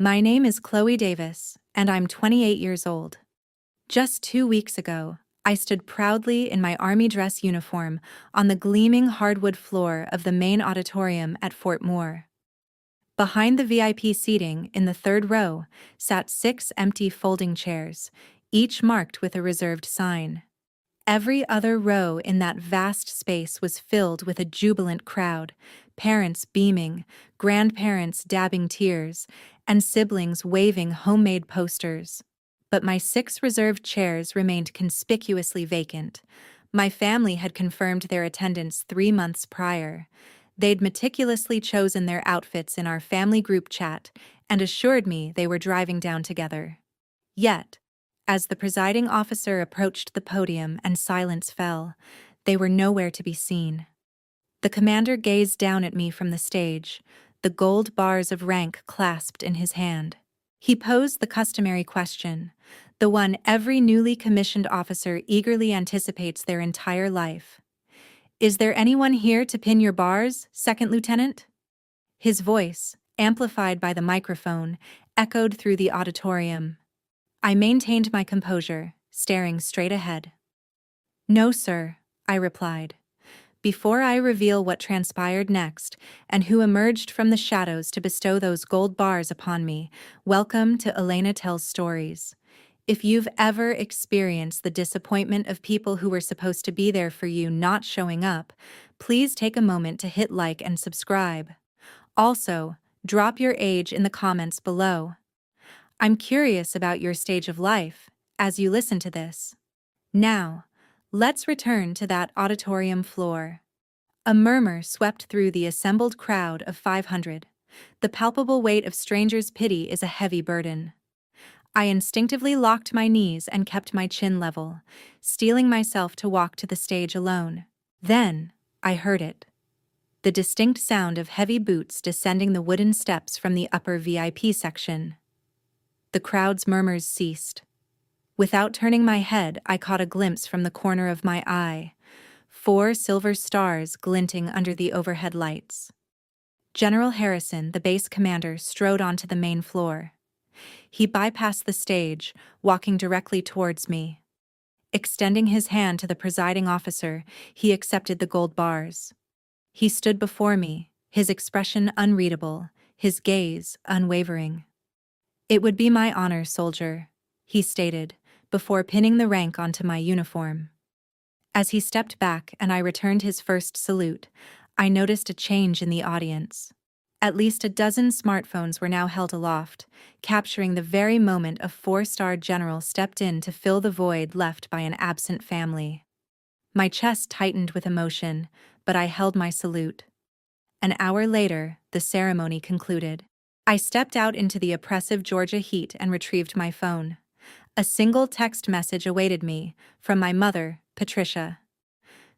My name is Chloe Davis, and I'm 28 years old. Just 2 weeks ago, I stood proudly in my army dress uniform on the gleaming hardwood floor of the main auditorium at Fort Moore. Behind the VIP seating in the third row sat 6 empty folding chairs, each marked with a reserved sign. Every other row in that vast space was filled with a jubilant crowd, parents beaming, grandparents dabbing tears, and siblings waving homemade posters. But my 6 reserved chairs remained conspicuously vacant. My family had confirmed their attendance 3 months prior. They'd meticulously chosen their outfits in our family group chat and assured me they were driving down together. Yet, as the presiding officer approached the podium and silence fell, they were nowhere to be seen. The commander gazed down at me from the stage, the gold bars of rank clasped in his hand. He posed the customary question, the one every newly commissioned officer eagerly anticipates their entire life. "Is there anyone here to pin your bars, Second Lieutenant?" His voice, amplified by the microphone, echoed through the auditorium. I maintained my composure, staring straight ahead. "No, sir," I replied. Before I reveal what transpired next and who emerged from the shadows to bestow those gold bars upon me, welcome to Elena Tells Stories. If you've ever experienced the disappointment of people who were supposed to be there for you not showing up, please take a moment to hit like and subscribe. Also, drop your age in the comments below. I'm curious about your stage of life as you listen to this. Now, let's return to that auditorium floor. A murmur swept through the assembled crowd of 500. The palpable weight of strangers' pity is a heavy burden. I instinctively locked my knees and kept my chin level, steeling myself to walk to the stage alone. Then, I heard it. The distinct sound of heavy boots descending the wooden steps from the upper VIP section. The crowd's murmurs ceased. Without turning my head, I caught a glimpse from the corner of my eye, 4 silver stars glinting under the overhead lights. General Harrison, the base commander, strode onto the main floor. He bypassed the stage, walking directly towards me. Extending his hand to the presiding officer, he accepted the gold bars. He stood before me, his expression unreadable, his gaze unwavering. "It would be my honor, soldier," he stated, before pinning the rank onto my uniform. As he stepped back and I returned his first salute, I noticed a change in the audience. At least a dozen smartphones were now held aloft, capturing the very moment a 4-star general stepped in to fill the void left by an absent family. My chest tightened with emotion, but I held my salute. An hour later, the ceremony concluded. I stepped out into the oppressive Georgia heat and retrieved my phone. A single text message awaited me, from my mother, Patricia.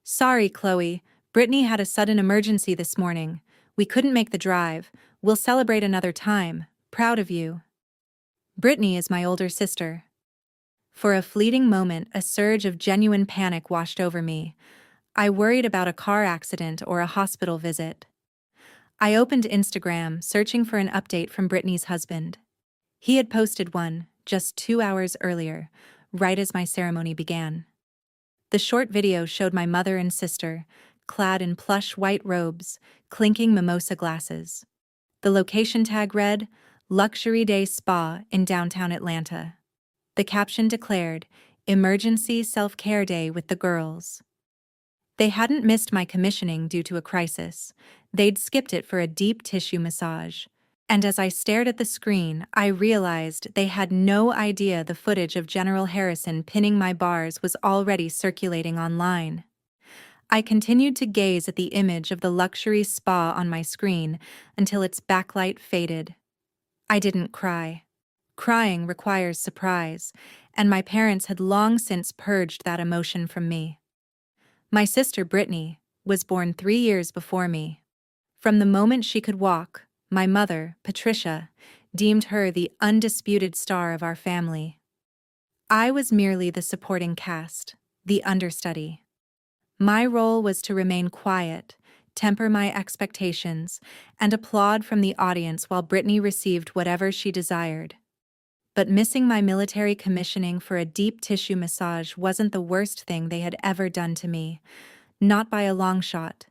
"Sorry, Chloe, Brittany had a sudden emergency this morning. We couldn't make the drive. We'll celebrate another time. Proud of you." Brittany is my older sister. For a fleeting moment, a surge of genuine panic washed over me. I worried about a car accident or a hospital visit. I opened Instagram, searching for an update from Brittany's husband. He had posted one, just 2 hours earlier, right as my ceremony began. The short video showed my mother and sister, clad in plush white robes, clinking mimosa glasses. The location tag read, "Luxury Day Spa in downtown Atlanta." The caption declared, "Emergency Self-Care Day with the girls." They hadn't missed my commissioning due to a crisis. They'd skipped it for a deep tissue massage. And as I stared at the screen, I realized they had no idea the footage of General Harrison pinning my bars was already circulating online. I continued to gaze at the image of the luxury spa on my screen until its backlight faded. I didn't cry. Crying requires surprise, and my parents had long since purged that emotion from me. My sister Brittany was born 3 years before me. From the moment she could walk, my mother, Patricia, deemed her the undisputed star of our family. I was merely the supporting cast, the understudy. My role was to remain quiet, temper my expectations, and applaud from the audience while Brittany received whatever she desired. But missing my military commissioning for a deep tissue massage wasn't the worst thing they had ever done to me, not by a long shot.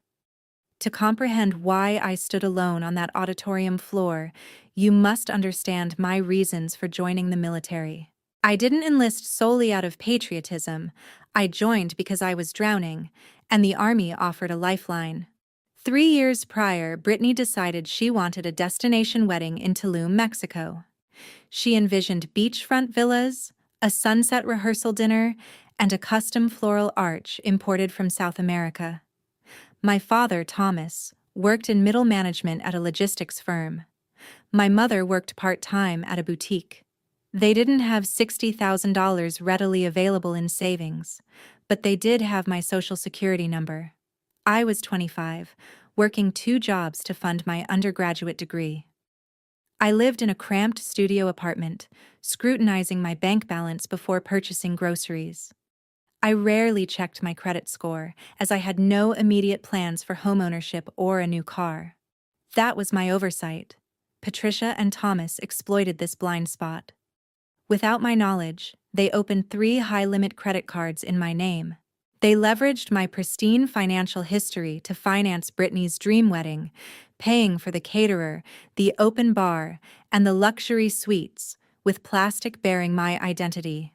To comprehend why I stood alone on that auditorium floor, you must understand my reasons for joining the military. I didn't enlist solely out of patriotism. I joined because I was drowning, and the Army offered a lifeline. 3 years prior, Brittany decided she wanted a destination wedding in Tulum, Mexico. She envisioned beachfront villas, a sunset rehearsal dinner, and a custom floral arch imported from South America. My father, Thomas, worked in middle management at a logistics firm. My mother worked part-time at a boutique. They didn't have $60,000 readily available in savings, but they did have my social security number. I was 25, working 2 jobs to fund my undergraduate degree. I lived in a cramped studio apartment, scrutinizing my bank balance before purchasing groceries. I rarely checked my credit score, as I had no immediate plans for homeownership or a new car. That was my oversight. Patricia and Thomas exploited this blind spot. Without my knowledge, they opened 3 high-limit credit cards in my name. They leveraged my pristine financial history to finance Brittany's dream wedding, paying for the caterer, the open bar, and the luxury suites, with plastic bearing my identity.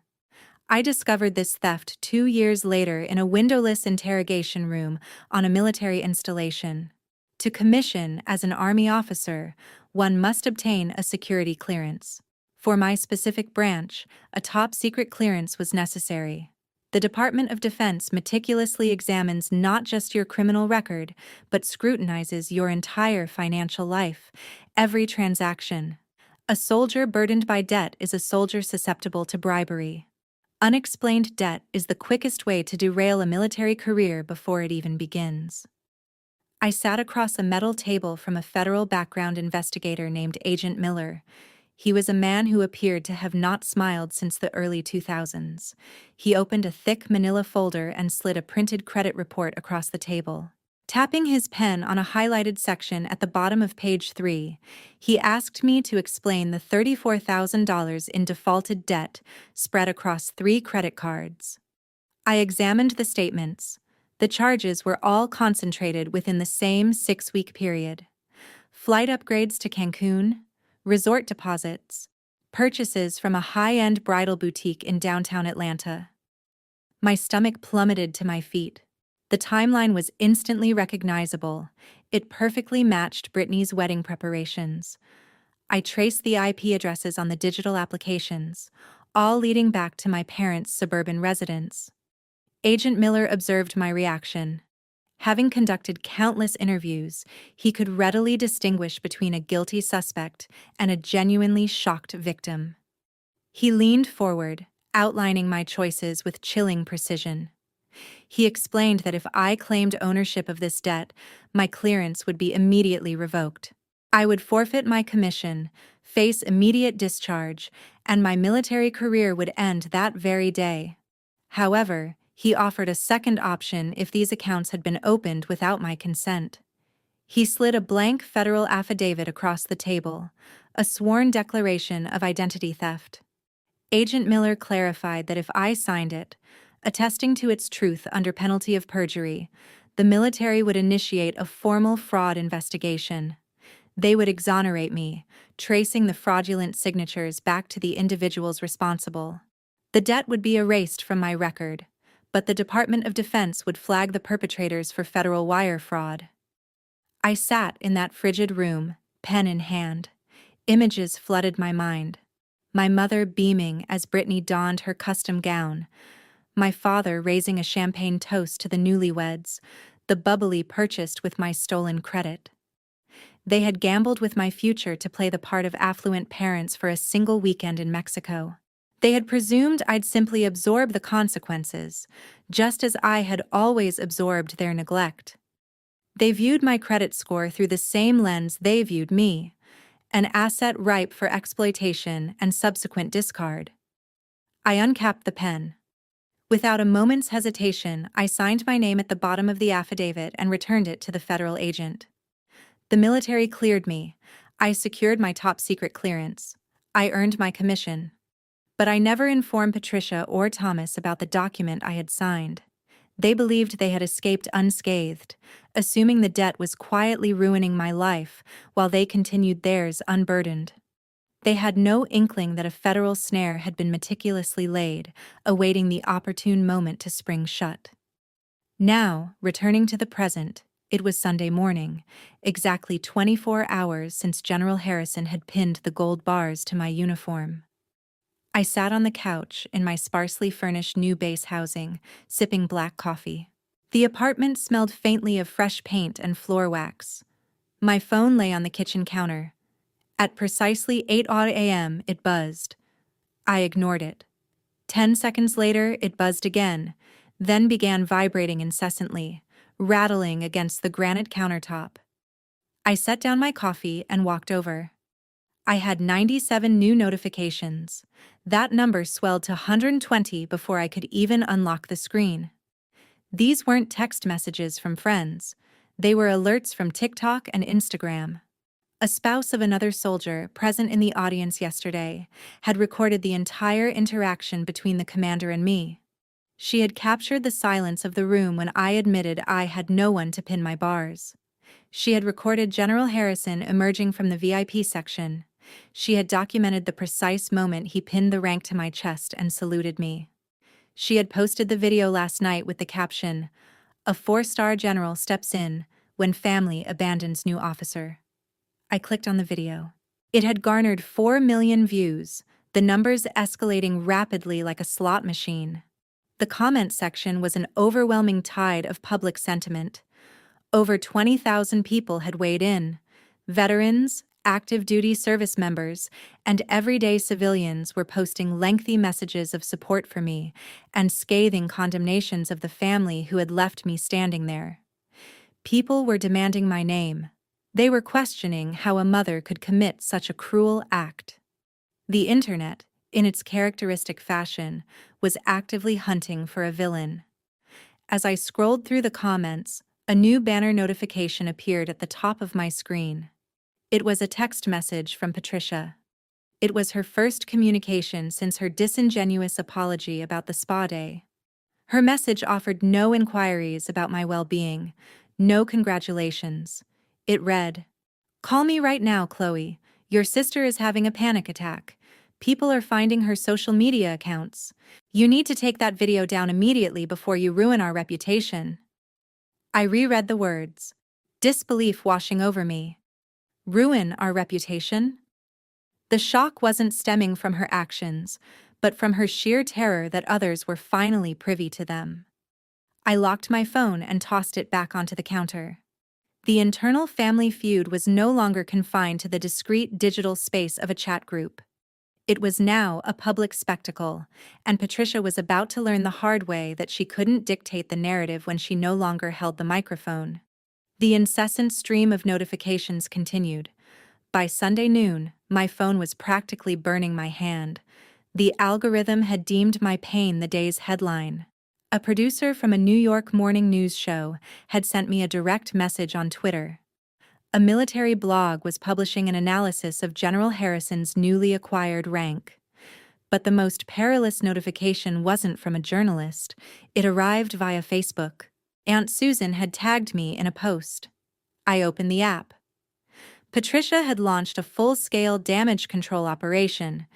I discovered this theft 2 years later in a windowless interrogation room on a military installation. To commission as an Army officer, one must obtain a security clearance. For my specific branch, a top-secret clearance was necessary. The Department of Defense meticulously examines not just your criminal record, but scrutinizes your entire financial life, every transaction. A soldier burdened by debt is a soldier susceptible to bribery. Unexplained debt is the quickest way to derail a military career before it even begins. I sat across a metal table from a federal background investigator named Agent Miller. He was a man who appeared to have not smiled since the early 2000s. He opened a thick manila folder and slid a printed credit report across the table. Tapping his pen on a highlighted section at the bottom of page 3, he asked me to explain the $34,000 in defaulted debt spread across 3 credit cards. I examined the statements. The charges were all concentrated within the same 6-week period. Flight upgrades to Cancun, resort deposits, purchases from a high-end bridal boutique in downtown Atlanta. My stomach plummeted to my feet. The timeline was instantly recognizable. It perfectly matched Brittany's wedding preparations. I traced the IP addresses on the digital applications, all leading back to my parents' suburban residence. Agent Miller observed my reaction. Having conducted countless interviews, he could readily distinguish between a guilty suspect and a genuinely shocked victim. He leaned forward, outlining my choices with chilling precision. He explained that if I claimed ownership of this debt, my clearance would be immediately revoked. I would forfeit my commission, face immediate discharge, and my military career would end that very day. However, he offered a second option if these accounts had been opened without my consent. He slid a blank federal affidavit across the table, a sworn declaration of identity theft. Agent Miller clarified that if I signed it, attesting to its truth under penalty of perjury, the military would initiate a formal fraud investigation. They would exonerate me, tracing the fraudulent signatures back to the individuals responsible. The debt would be erased from my record, but the Department of Defense would flag the perpetrators for federal wire fraud. I sat in that frigid room, pen in hand. Images flooded my mind. My mother beaming as Brittany donned her custom gown. My father raising a champagne toast to the newlyweds, the bubbly purchased with my stolen credit. They had gambled with my future to play the part of affluent parents for a single weekend in Mexico. They had presumed I'd simply absorb the consequences, just as I had always absorbed their neglect. They viewed my credit score through the same lens they viewed me, an asset ripe for exploitation and subsequent discard. I uncapped the pen. Without a moment's hesitation, I signed my name at the bottom of the affidavit and returned it to the federal agent. The military cleared me. I secured my top-secret clearance. I earned my commission. But I never informed Patricia or Thomas about the document I had signed. They believed they had escaped unscathed, assuming the debt was quietly ruining my life while they continued theirs unburdened. They had no inkling that a federal snare had been meticulously laid, awaiting the opportune moment to spring shut. Now, returning to the present, it was Sunday morning, exactly 24 hours since General Harrison had pinned the gold bars to my uniform. I sat on the couch in my sparsely furnished new base housing, sipping black coffee. The apartment smelled faintly of fresh paint and floor wax. My phone lay on the kitchen counter. At precisely 8 a.m., it buzzed. I ignored it. 10 seconds later, it buzzed again, then began vibrating incessantly, rattling against the granite countertop. I set down my coffee and walked over. I had 97 new notifications. That number swelled to 120 before I could even unlock the screen. These weren't text messages from friends. They were alerts from TikTok and Instagram. A spouse of another soldier, present in the audience yesterday, had recorded the entire interaction between the commander and me. She had captured the silence of the room when I admitted I had no one to pin my bars. She had recorded General Harrison emerging from the VIP section. She had documented the precise moment he pinned the rank to my chest and saluted me. She had posted the video last night with the caption, "A 4-star general steps in when family abandons new officer." I clicked on the video. It had garnered 4 million views, the numbers escalating rapidly like a slot machine. The comment section was an overwhelming tide of public sentiment. Over 20,000 people had weighed in. Veterans, active duty service members, and everyday civilians were posting lengthy messages of support for me and scathing condemnations of the family who had left me standing there. People were demanding my name. They were questioning how a mother could commit such a cruel act. The internet, in its characteristic fashion, was actively hunting for a villain. As I scrolled through the comments, a new banner notification appeared at the top of my screen. It was a text message from Patricia. It was her first communication since her disingenuous apology about the spa day. Her message offered no inquiries about my well-being, no congratulations. It read, "Call me right now, Chloe. Your sister is having a panic attack. People are finding her social media accounts. You need to take that video down immediately before you ruin our reputation." I reread the words, disbelief washing over me. Ruin our reputation? The shock wasn't stemming from her actions, but from her sheer terror that others were finally privy to them. I locked my phone and tossed it back onto the counter. The internal family feud was no longer confined to the discreet digital space of a chat group. It was now a public spectacle, and Patricia was about to learn the hard way that she couldn't dictate the narrative when she no longer held the microphone. The incessant stream of notifications continued. By Sunday noon, my phone was practically burning my hand. The algorithm had deemed my pain the day's headline. A producer from a New York morning news show had sent me a direct message on Twitter. A military blog was publishing an analysis of General Harrison's newly acquired rank. But the most perilous notification wasn't from a journalist. It arrived via Facebook. Aunt Susan had tagged me in a post. I opened the app. Patricia had launched a full-scale damage control operation.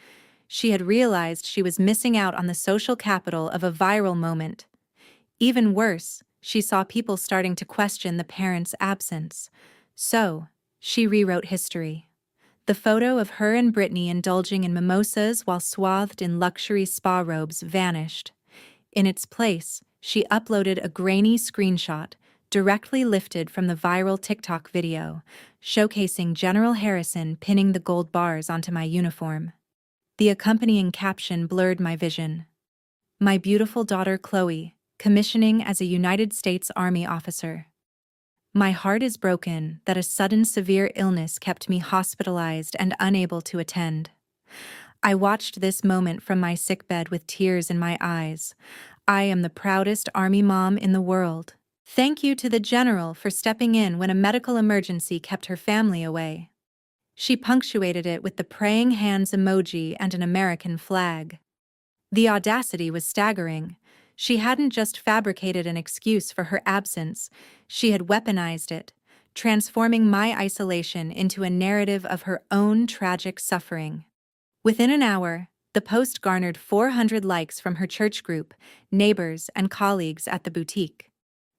She had realized she was missing out on the social capital of a viral moment. Even worse, she saw people starting to question the parents' absence. So, she rewrote history. The photo of her and Brittany indulging in mimosas while swathed in luxury spa robes vanished. In its place, she uploaded a grainy screenshot, directly lifted from the viral TikTok video, showcasing General Harrison pinning the gold bars onto my uniform. The accompanying caption blurred my vision. "My beautiful daughter Chloe, commissioning as a United States Army officer. My heart is broken that a sudden severe illness kept me hospitalized and unable to attend. I watched this moment from my sickbed with tears in my eyes. I am the proudest Army mom in the world. Thank you to the general for stepping in when a medical emergency kept her family away. She punctuated it with the praying hands emoji and an American flag. The audacity was staggering. She hadn't just fabricated an excuse for her absence, she had weaponized it, transforming my isolation into a narrative of her own tragic suffering. Within an hour, the post garnered 400 likes from her church group, neighbors, and colleagues at the boutique.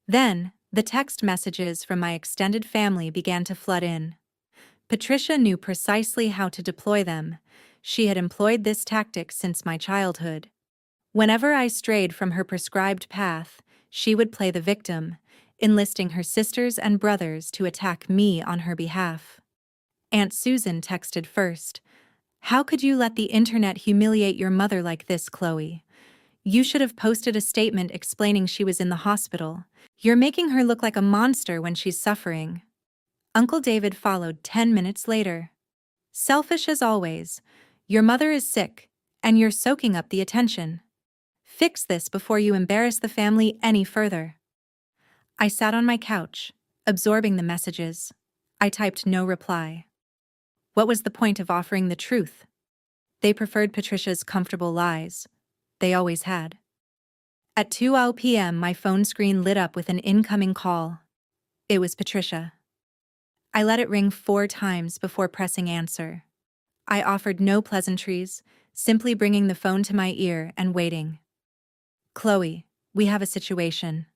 Then, the text messages from my extended family began to flood in. Patricia knew precisely how to deploy them. She had employed this tactic since my childhood. Whenever I strayed from her prescribed path, she would play the victim, enlisting her sisters and brothers to attack me on her behalf. Aunt Susan texted first. "How could you let the internet humiliate your mother like this, Chloe? You should have posted a statement explaining she was in the hospital. You're making her look like a monster when she's suffering." Uncle David followed 10 minutes later. "Selfish as always. Your mother is sick, and you're soaking up the attention. Fix this before you embarrass the family any further." I sat on my couch, absorbing the messages. I typed no reply. What was the point of offering the truth? They preferred Patricia's comfortable lies. They always had. At 2:00 p.m., my phone screen lit up with an incoming call. It was Patricia. I let it ring 4 times before pressing answer. I offered no pleasantries, simply bringing the phone to my ear and waiting. "Chloe, we have a situation."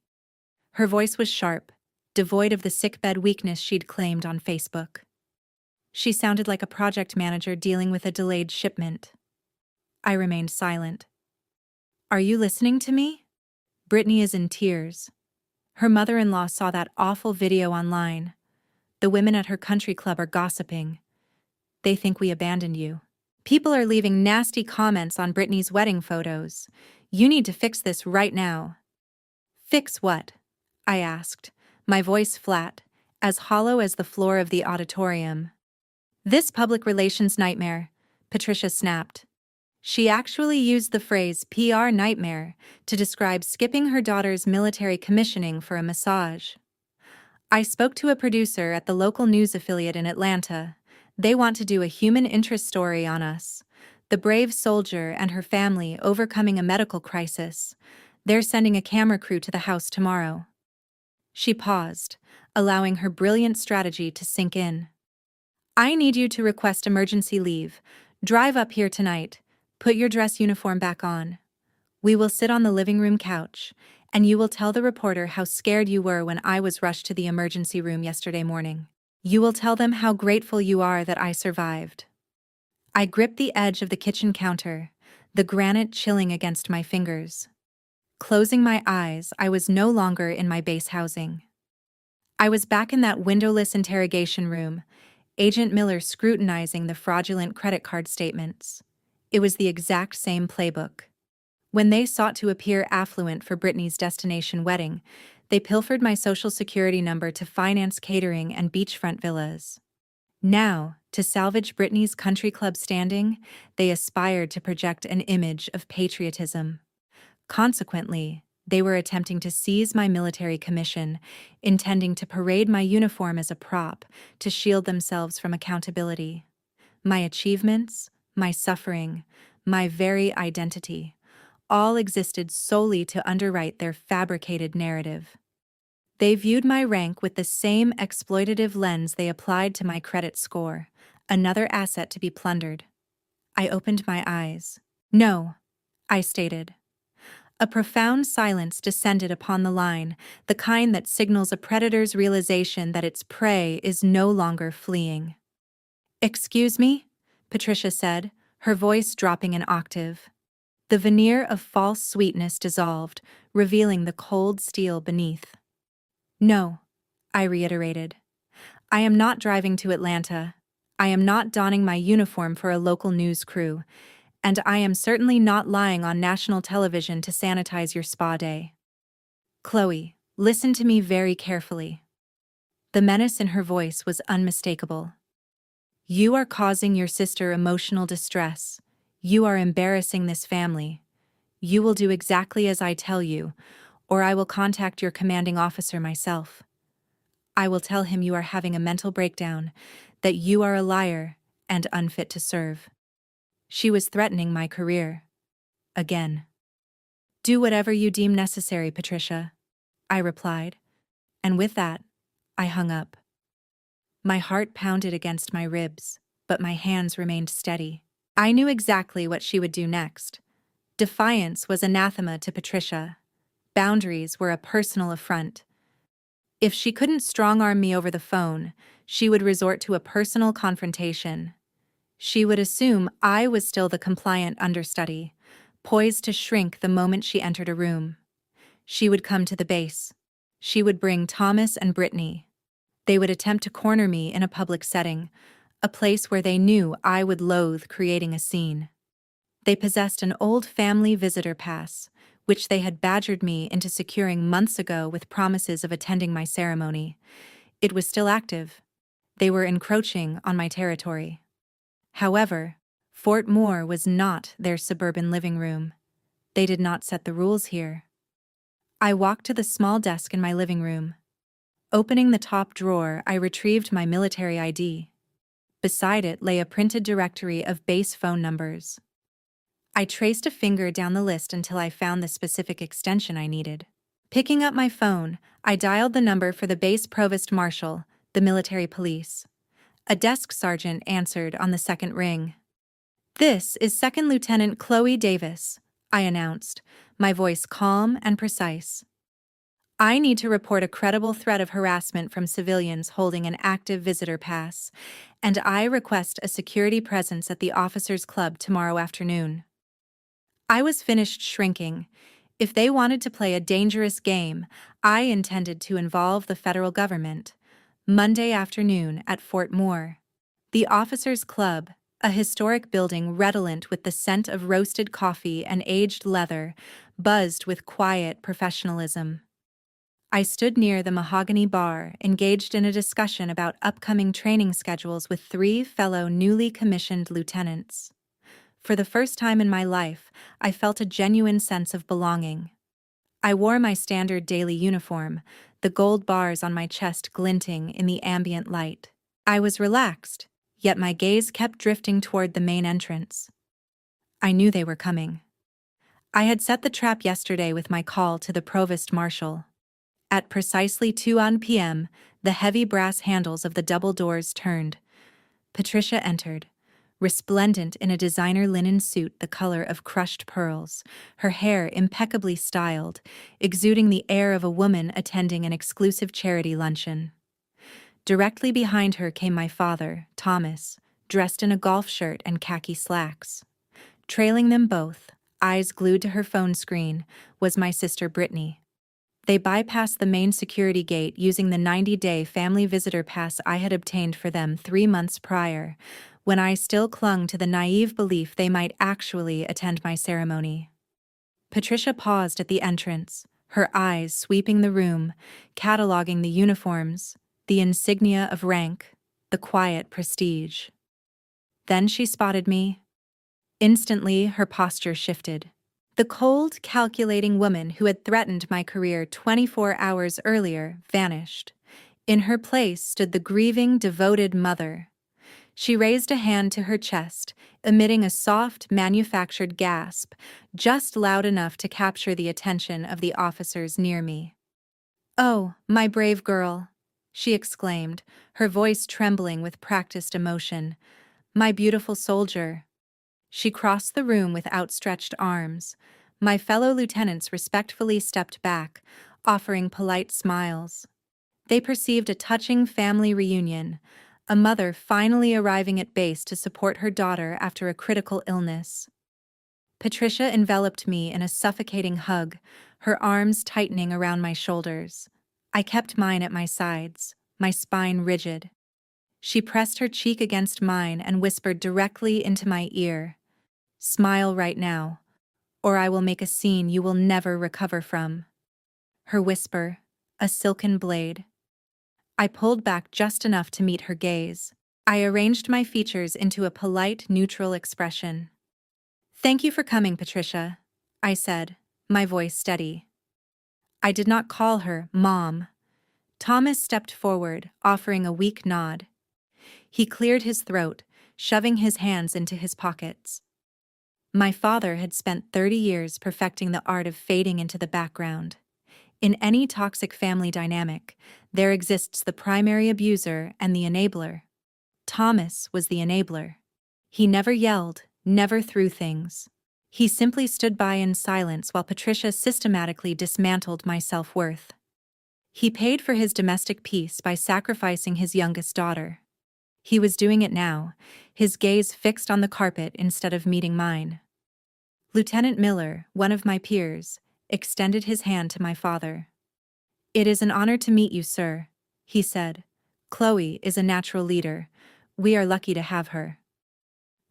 Her voice was sharp, devoid of the sickbed weakness she'd claimed on Facebook. She sounded like a project manager dealing with a delayed shipment. I remained silent. "Are you listening to me? Brittany is in tears. Her mother-in-law saw that awful video online. The women at her country club are gossiping. They think we abandoned you. People are leaving nasty comments on Brittany's wedding photos. You need to fix this right now." "Fix what?" I asked, my voice flat, as hollow as the floor of the auditorium. "This public relations nightmare," Patricia snapped. She actually used the phrase PR nightmare to describe skipping her daughter's military commissioning for a massage. "I spoke to a producer at the local news affiliate in Atlanta. They want to do a human interest story on us. The brave soldier and her family overcoming a medical crisis. They're sending a camera crew to the house tomorrow." She paused, allowing her brilliant strategy to sink in. "I need you to request emergency leave. Drive up here tonight. Put your dress uniform back on. We will sit on the living room couch, and you will tell the reporter how scared you were when I was rushed to the emergency room yesterday morning. You will tell them how grateful you are that I survived." I gripped the edge of the kitchen counter, the granite chilling against my fingers. Closing my eyes, I was no longer in my base housing. I was back in that windowless interrogation room, Agent Miller scrutinizing the fraudulent credit card statements. It was the exact same playbook. When they sought to appear affluent for Brittany's destination wedding, they pilfered my social security number to finance catering and beachfront villas. Now, to salvage Brittany's country club standing, they aspired to project an image of patriotism. Consequently, they were attempting to seize my military commission, intending to parade my uniform as a prop to shield themselves from accountability. My achievements, my suffering, my very identity, all existed solely to underwrite their fabricated narrative. They viewed my rank with the same exploitative lens they applied to my credit score, another asset to be plundered. I opened my eyes. "No," I stated. A profound silence descended upon the line, the kind that signals a predator's realization that its prey is no longer fleeing. "Excuse me?" Patricia said, her voice dropping an octave. The veneer of false sweetness dissolved, revealing the cold steel beneath. "No," I reiterated. "I am not driving to Atlanta. I am not donning my uniform for a local news crew. And I am certainly not lying on national television to sanitize your spa day. Chloe, listen to me very carefully." The menace in her voice was unmistakable. "You are causing your sister emotional distress. You are embarrassing this family. You will do exactly as I tell you, or I will contact your commanding officer myself. I will tell him you are having a mental breakdown, that you are a liar and unfit to serve. She was threatening my career. Again. Do whatever you deem necessary, Patricia, I replied, and with that, I hung up. My heart pounded against my ribs, but my hands remained steady. I knew exactly what she would do next. Defiance was anathema to Patricia. Boundaries were a personal affront. If she couldn't strong-arm me over the phone, she would resort to a personal confrontation. She would assume I was still the compliant understudy, poised to shrink the moment she entered a room. She would come to the base. She would bring Thomas and Brittany. They would attempt to corner me in a public setting, a place where they knew I would loathe creating a scene. They possessed an old family visitor pass, which they had badgered me into securing months ago with promises of attending my ceremony. It was still active. They were encroaching on my territory. However, Fort Moore was not their suburban living room. They did not set the rules here. I walked to the small desk in my living room. Opening the top drawer, I retrieved my military ID. Beside it lay a printed directory of base phone numbers. I traced a finger down the list until I found the specific extension I needed. Picking up my phone, I dialed the number for the base provost marshal, the military police. A desk sergeant answered on the second ring. "This is Second Lieutenant Chloe Davis," I announced, my voice calm and precise. "I need to report a credible threat of harassment from civilians holding an active visitor pass, and I request a security presence at the officers' club tomorrow afternoon." I was finished shrinking. If they wanted to play a dangerous game, I intended to involve the federal government. Monday afternoon at Fort Moore. The Officers' Club, a historic building redolent with the scent of roasted coffee and aged leather, buzzed with quiet professionalism. I stood near the mahogany bar, engaged in a discussion about upcoming training schedules with 3 fellow newly commissioned lieutenants. For the first time in my life, I felt a genuine sense of belonging. I wore my standard daily uniform, the gold bars on my chest glinting in the ambient light. I was relaxed, yet my gaze kept drifting toward the main entrance. I knew they were coming. I had set the trap yesterday with my call to the provost marshal. At precisely 2 p.m., the heavy brass handles of the double doors turned. Patricia entered, resplendent in a designer linen suit the color of crushed pearls, her hair impeccably styled, exuding the air of a woman attending an exclusive charity luncheon. Directly behind her came my father, Thomas, dressed in a golf shirt and khaki slacks. Trailing them both, eyes glued to her phone screen, was my sister Brittany. They bypassed the main security gate using the 90-day family visitor pass I had obtained for them 3 months prior, when I still clung to the naive belief they might actually attend my ceremony. Patricia paused at the entrance, her eyes sweeping the room, cataloging the uniforms, the insignia of rank, the quiet prestige. Then she spotted me. Instantly, her posture shifted. The cold, calculating woman who had threatened my career 24 hours earlier vanished. In her place stood the grieving, devoted mother. She raised a hand to her chest, emitting a soft, manufactured gasp, just loud enough to capture the attention of the officers near me. "Oh, my brave girl," she exclaimed, her voice trembling with practiced emotion. "My beautiful soldier." She crossed the room with outstretched arms. My fellow lieutenants respectfully stepped back, offering polite smiles. They perceived a touching family reunion, a mother finally arriving at base to support her daughter after a critical illness. Patricia enveloped me in a suffocating hug, her arms tightening around my shoulders. I kept mine at my sides, my spine rigid. She pressed her cheek against mine and whispered directly into my ear, "Smile right now, or I will make a scene you will never recover from." Her whisper, a silken blade. I pulled back just enough to meet her gaze. I arranged my features into a polite, neutral expression. "Thank you for coming, Patricia. I said, my voice steady. I did not call her Mom. Thomas stepped forward, offering a weak nod. He cleared his throat, shoving his hands into his pockets. My father had spent 30 years perfecting the art of fading into the background. In any toxic family dynamic, there exists the primary abuser and the enabler. Thomas was the enabler. He never yelled, never threw things. He simply stood by in silence while Patricia systematically dismantled my self-worth. He paid for his domestic peace by sacrificing his youngest daughter. He was doing it now, his gaze fixed on the carpet instead of meeting mine. Lieutenant Miller, one of my peers, extended his hand to my father. "It is an honor to meet you, sir," he said. "Chloe is a natural leader. We are lucky to have her."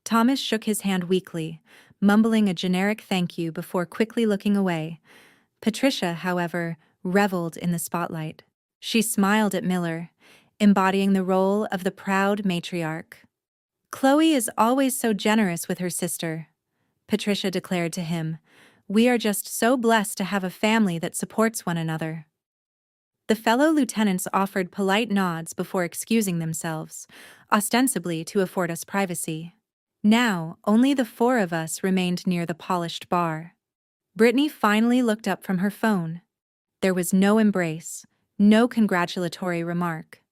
Thomas shook his hand weakly, mumbling a generic thank you before quickly looking away. Patricia, however, reveled in the spotlight. She smiled at Miller, embodying the role of the proud matriarch. "Chloe is always so generous with her sister," Patricia declared to him. "We are just so blessed to have a family that supports one another." The fellow lieutenants offered polite nods before excusing themselves, ostensibly to afford us privacy. Now, only the four of us remained near the polished bar. Brittany finally looked up from her phone. There was no embrace, no congratulatory remark.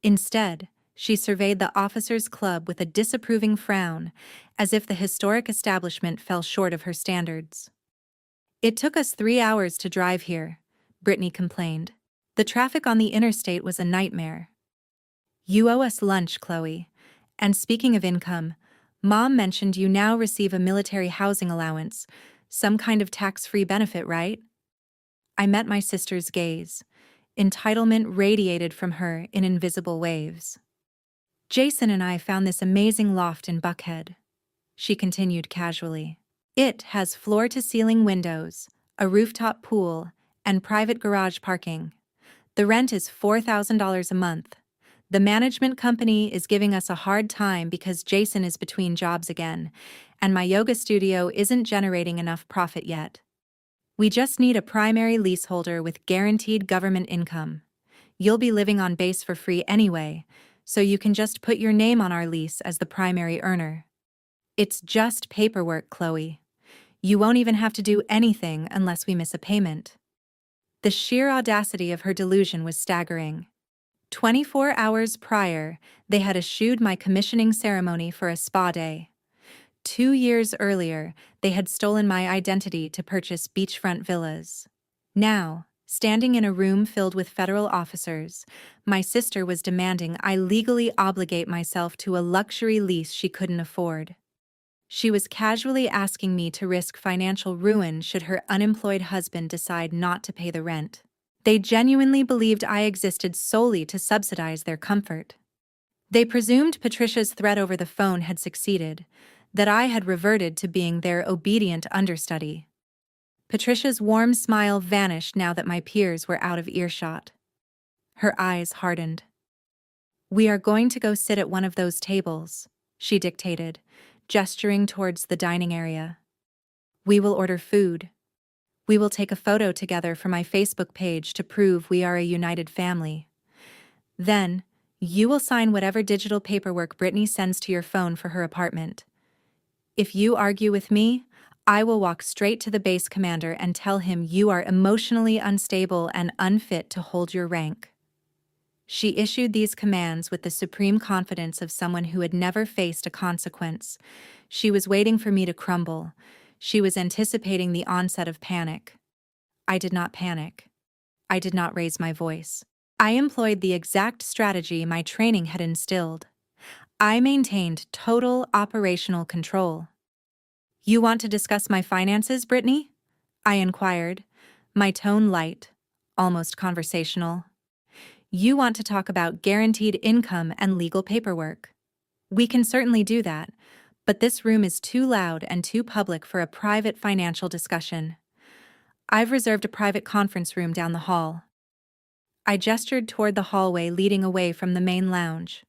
Instead, she surveyed the officers' club with a disapproving frown, as if the historic establishment fell short of her standards. "It took us 3 hours to drive here," Brittany complained. "The traffic on the interstate was a nightmare." "You owe us lunch, Chloe. And speaking of income, Mom mentioned you now receive a military housing allowance, some kind of tax-free benefit, right?" I met my sister's gaze. Entitlement radiated from her in invisible waves. "Jason and I found this amazing loft in Buckhead," she continued casually. "It has floor-to-ceiling windows, a rooftop pool, and private garage parking. The rent is $4,000 a month. The management company is giving us a hard time because Jason is between jobs again, and my yoga studio isn't generating enough profit yet. We just need a primary leaseholder with guaranteed government income. You'll be living on base for free anyway, so you can just put your name on our lease as the primary earner. It's just paperwork, Chloe. You won't even have to do anything unless we miss a payment." The sheer audacity of her delusion was staggering. 24 hours prior, they had eschewed my commissioning ceremony for a spa day. 2 years earlier, they had stolen my identity to purchase beachfront villas. Now, standing in a room filled with federal officers, my sister was demanding I legally obligate myself to a luxury lease she couldn't afford. She was casually asking me to risk financial ruin should her unemployed husband decide not to pay the rent. They genuinely believed I existed solely to subsidize their comfort. They presumed Patricia's threat over the phone had succeeded, that I had reverted to being their obedient understudy. Patricia's warm smile vanished now that my peers were out of earshot. Her eyes hardened. "We are going to go sit at one of those tables," she dictated, gesturing towards the dining area. "We will order food. We will take a photo together for my Facebook page to prove we are a united family. Then, you will sign whatever digital paperwork Brittany sends to your phone for her apartment. If you argue with me, I will walk straight to the base commander and tell him you are emotionally unstable and unfit to hold your rank." She issued these commands with the supreme confidence of someone who had never faced a consequence. She was waiting for me to crumble. She was anticipating the onset of panic. I did not panic. I did not raise my voice. I employed the exact strategy my training had instilled. I maintained total operational control. "You want to discuss my finances, Brittany?" I inquired, my tone light, almost conversational. "You want to talk about guaranteed income and legal paperwork? We can certainly do that, but this room is too loud and too public for a private financial discussion. I've reserved a private conference room down the hall." I gestured toward the hallway leading away from the main lounge.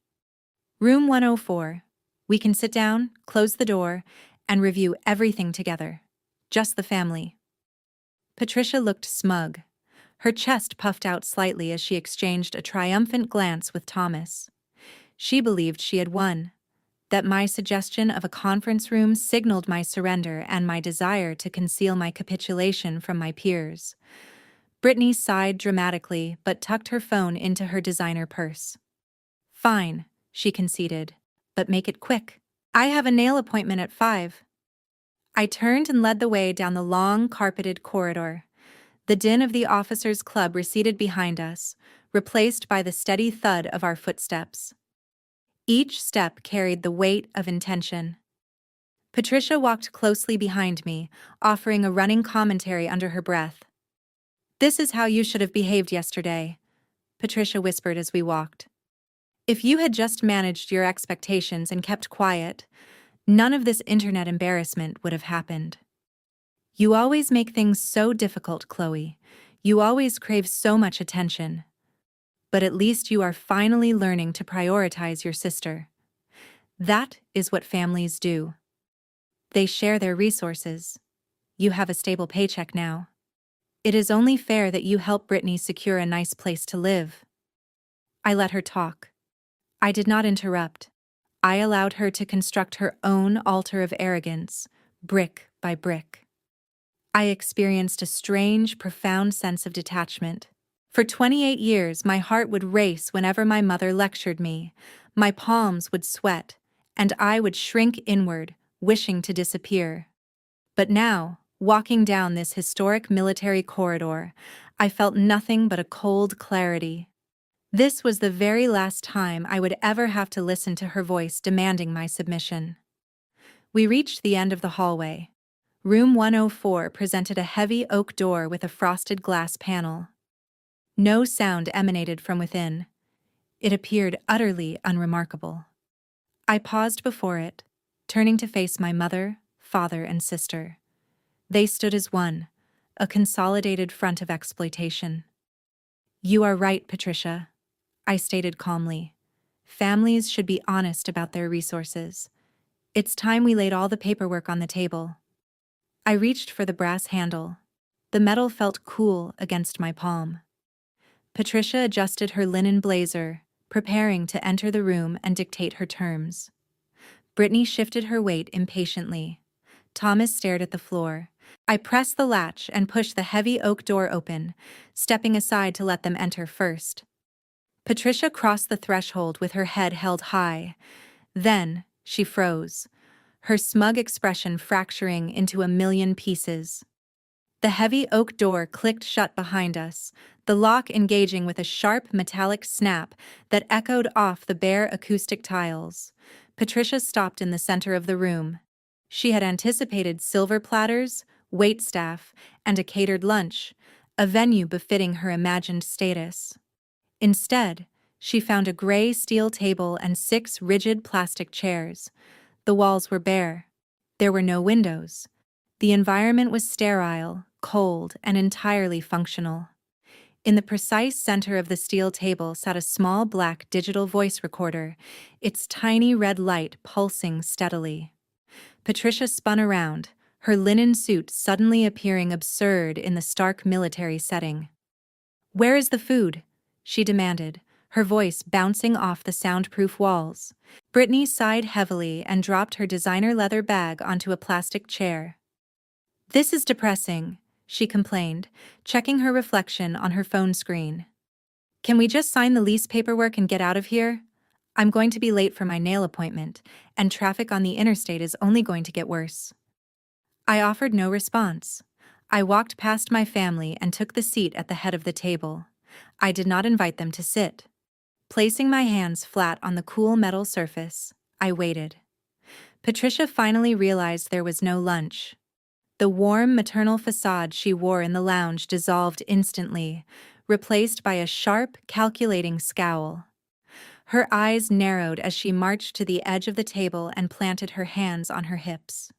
"Room 104. We can sit down, close the door, and review everything together." Just the family. Patricia looked smug. Her chest puffed out slightly as she exchanged a triumphant glance with Thomas. She believed she had won, that my suggestion of a conference room signaled my surrender and my desire to conceal my capitulation from my peers. Brittany sighed dramatically but tucked her phone into her designer purse. Fine, she conceded, but make it quick. I have a nail appointment at 5. I turned and led the way down the long, carpeted corridor. The din of the officers' club receded behind us, replaced by the steady thud of our footsteps. Each step carried the weight of intention. Patricia walked closely behind me, offering a running commentary under her breath. This is how you should have behaved yesterday, Patricia whispered as we walked. If you had just managed your expectations and kept quiet, none of this internet embarrassment would have happened. You always make things so difficult, Chloe. You always crave so much attention. But at least you are finally learning to prioritize your sister. That is what families do. They share their resources. You have a stable paycheck now. It is only fair that you help Brittany secure a nice place to live. I let her talk. I did not interrupt. I allowed her to construct her own altar of arrogance, brick by brick. I experienced a strange, profound sense of detachment. For 28 years, my heart would race whenever my mother lectured me. My palms would sweat, and I would shrink inward, wishing to disappear. But now, walking down this historic military corridor, I felt nothing but a cold clarity. This was the very last time I would ever have to listen to her voice demanding my submission. We reached the end of the hallway. Room 104 presented a heavy oak door with a frosted glass panel. No sound emanated from within. It appeared utterly unremarkable. I paused before it, turning to face my mother, father, and sister. They stood as one, a consolidated front of exploitation. You are right, Patricia, I stated calmly. Families should be honest about their resources. It's time we laid all the paperwork on the table. I reached for the brass handle. The metal felt cool against my palm. Patricia adjusted her linen blazer, preparing to enter the room and dictate her terms. Brittany shifted her weight impatiently. Thomas stared at the floor. I pressed the latch and pushed the heavy oak door open, stepping aside to let them enter first. Patricia crossed the threshold with her head held high. Then, she froze, her smug expression fracturing into a million pieces. The heavy oak door clicked shut behind us, the lock engaging with a sharp metallic snap that echoed off the bare acoustic tiles. Patricia stopped in the center of the room. She had anticipated silver platters, waitstaff, and a catered lunch, a venue befitting her imagined status. Instead, she found a gray steel table and 6 rigid plastic chairs. The walls were bare. There were no windows. The environment was sterile, cold, and entirely functional. In the precise center of the steel table sat a small black digital voice recorder, its tiny red light pulsing steadily. Patricia spun around, her linen suit suddenly appearing absurd in the stark military setting. "Where is the food?" she demanded, her voice bouncing off the soundproof walls. Brittany sighed heavily and dropped her designer leather bag onto a plastic chair. "This is depressing," she complained, checking her reflection on her phone screen. "Can we just sign the lease paperwork and get out of here? I'm going to be late for my nail appointment, and traffic on the interstate is only going to get worse." I offered no response. I walked past my family and took the seat at the head of the table. I did not invite them to sit. Placing my hands flat on the cool metal surface, I waited. Patricia finally realized there was no lunch. The warm maternal facade she wore in the lounge dissolved instantly, replaced by a sharp, calculating scowl. Her eyes narrowed as she marched to the edge of the table and planted her hands on her hips.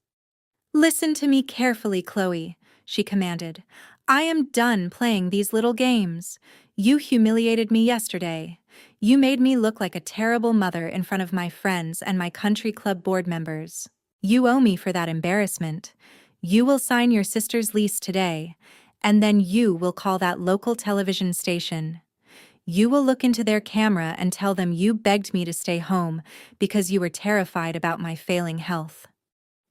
"Listen to me carefully, Chloe," she commanded. "I am done playing these little games. You humiliated me yesterday. You made me look like a terrible mother in front of my friends and my country club board members. You owe me for that embarrassment. You will sign your sister's lease today, and then you will call that local television station. You will look into their camera and tell them you begged me to stay home because you were terrified about my failing health."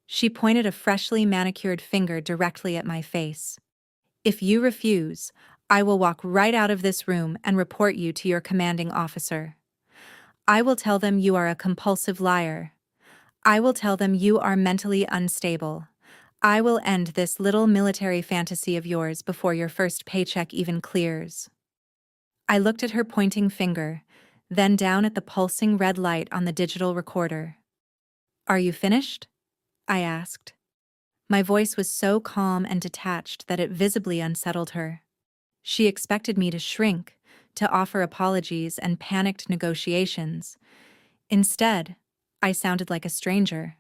She pointed a freshly manicured finger directly at my face. "If you refuse, I will walk right out of this room and report you to your commanding officer. I will tell them you are a compulsive liar. I will tell them you are mentally unstable. I will end this little military fantasy of yours before your first paycheck even clears." I looked at her pointing finger, then down at the pulsing red light on the digital recorder. "Are you finished?" I asked. My voice was so calm and detached that it visibly unsettled her. She expected me to shrink, to offer apologies and panicked negotiations. Instead, I sounded like a stranger.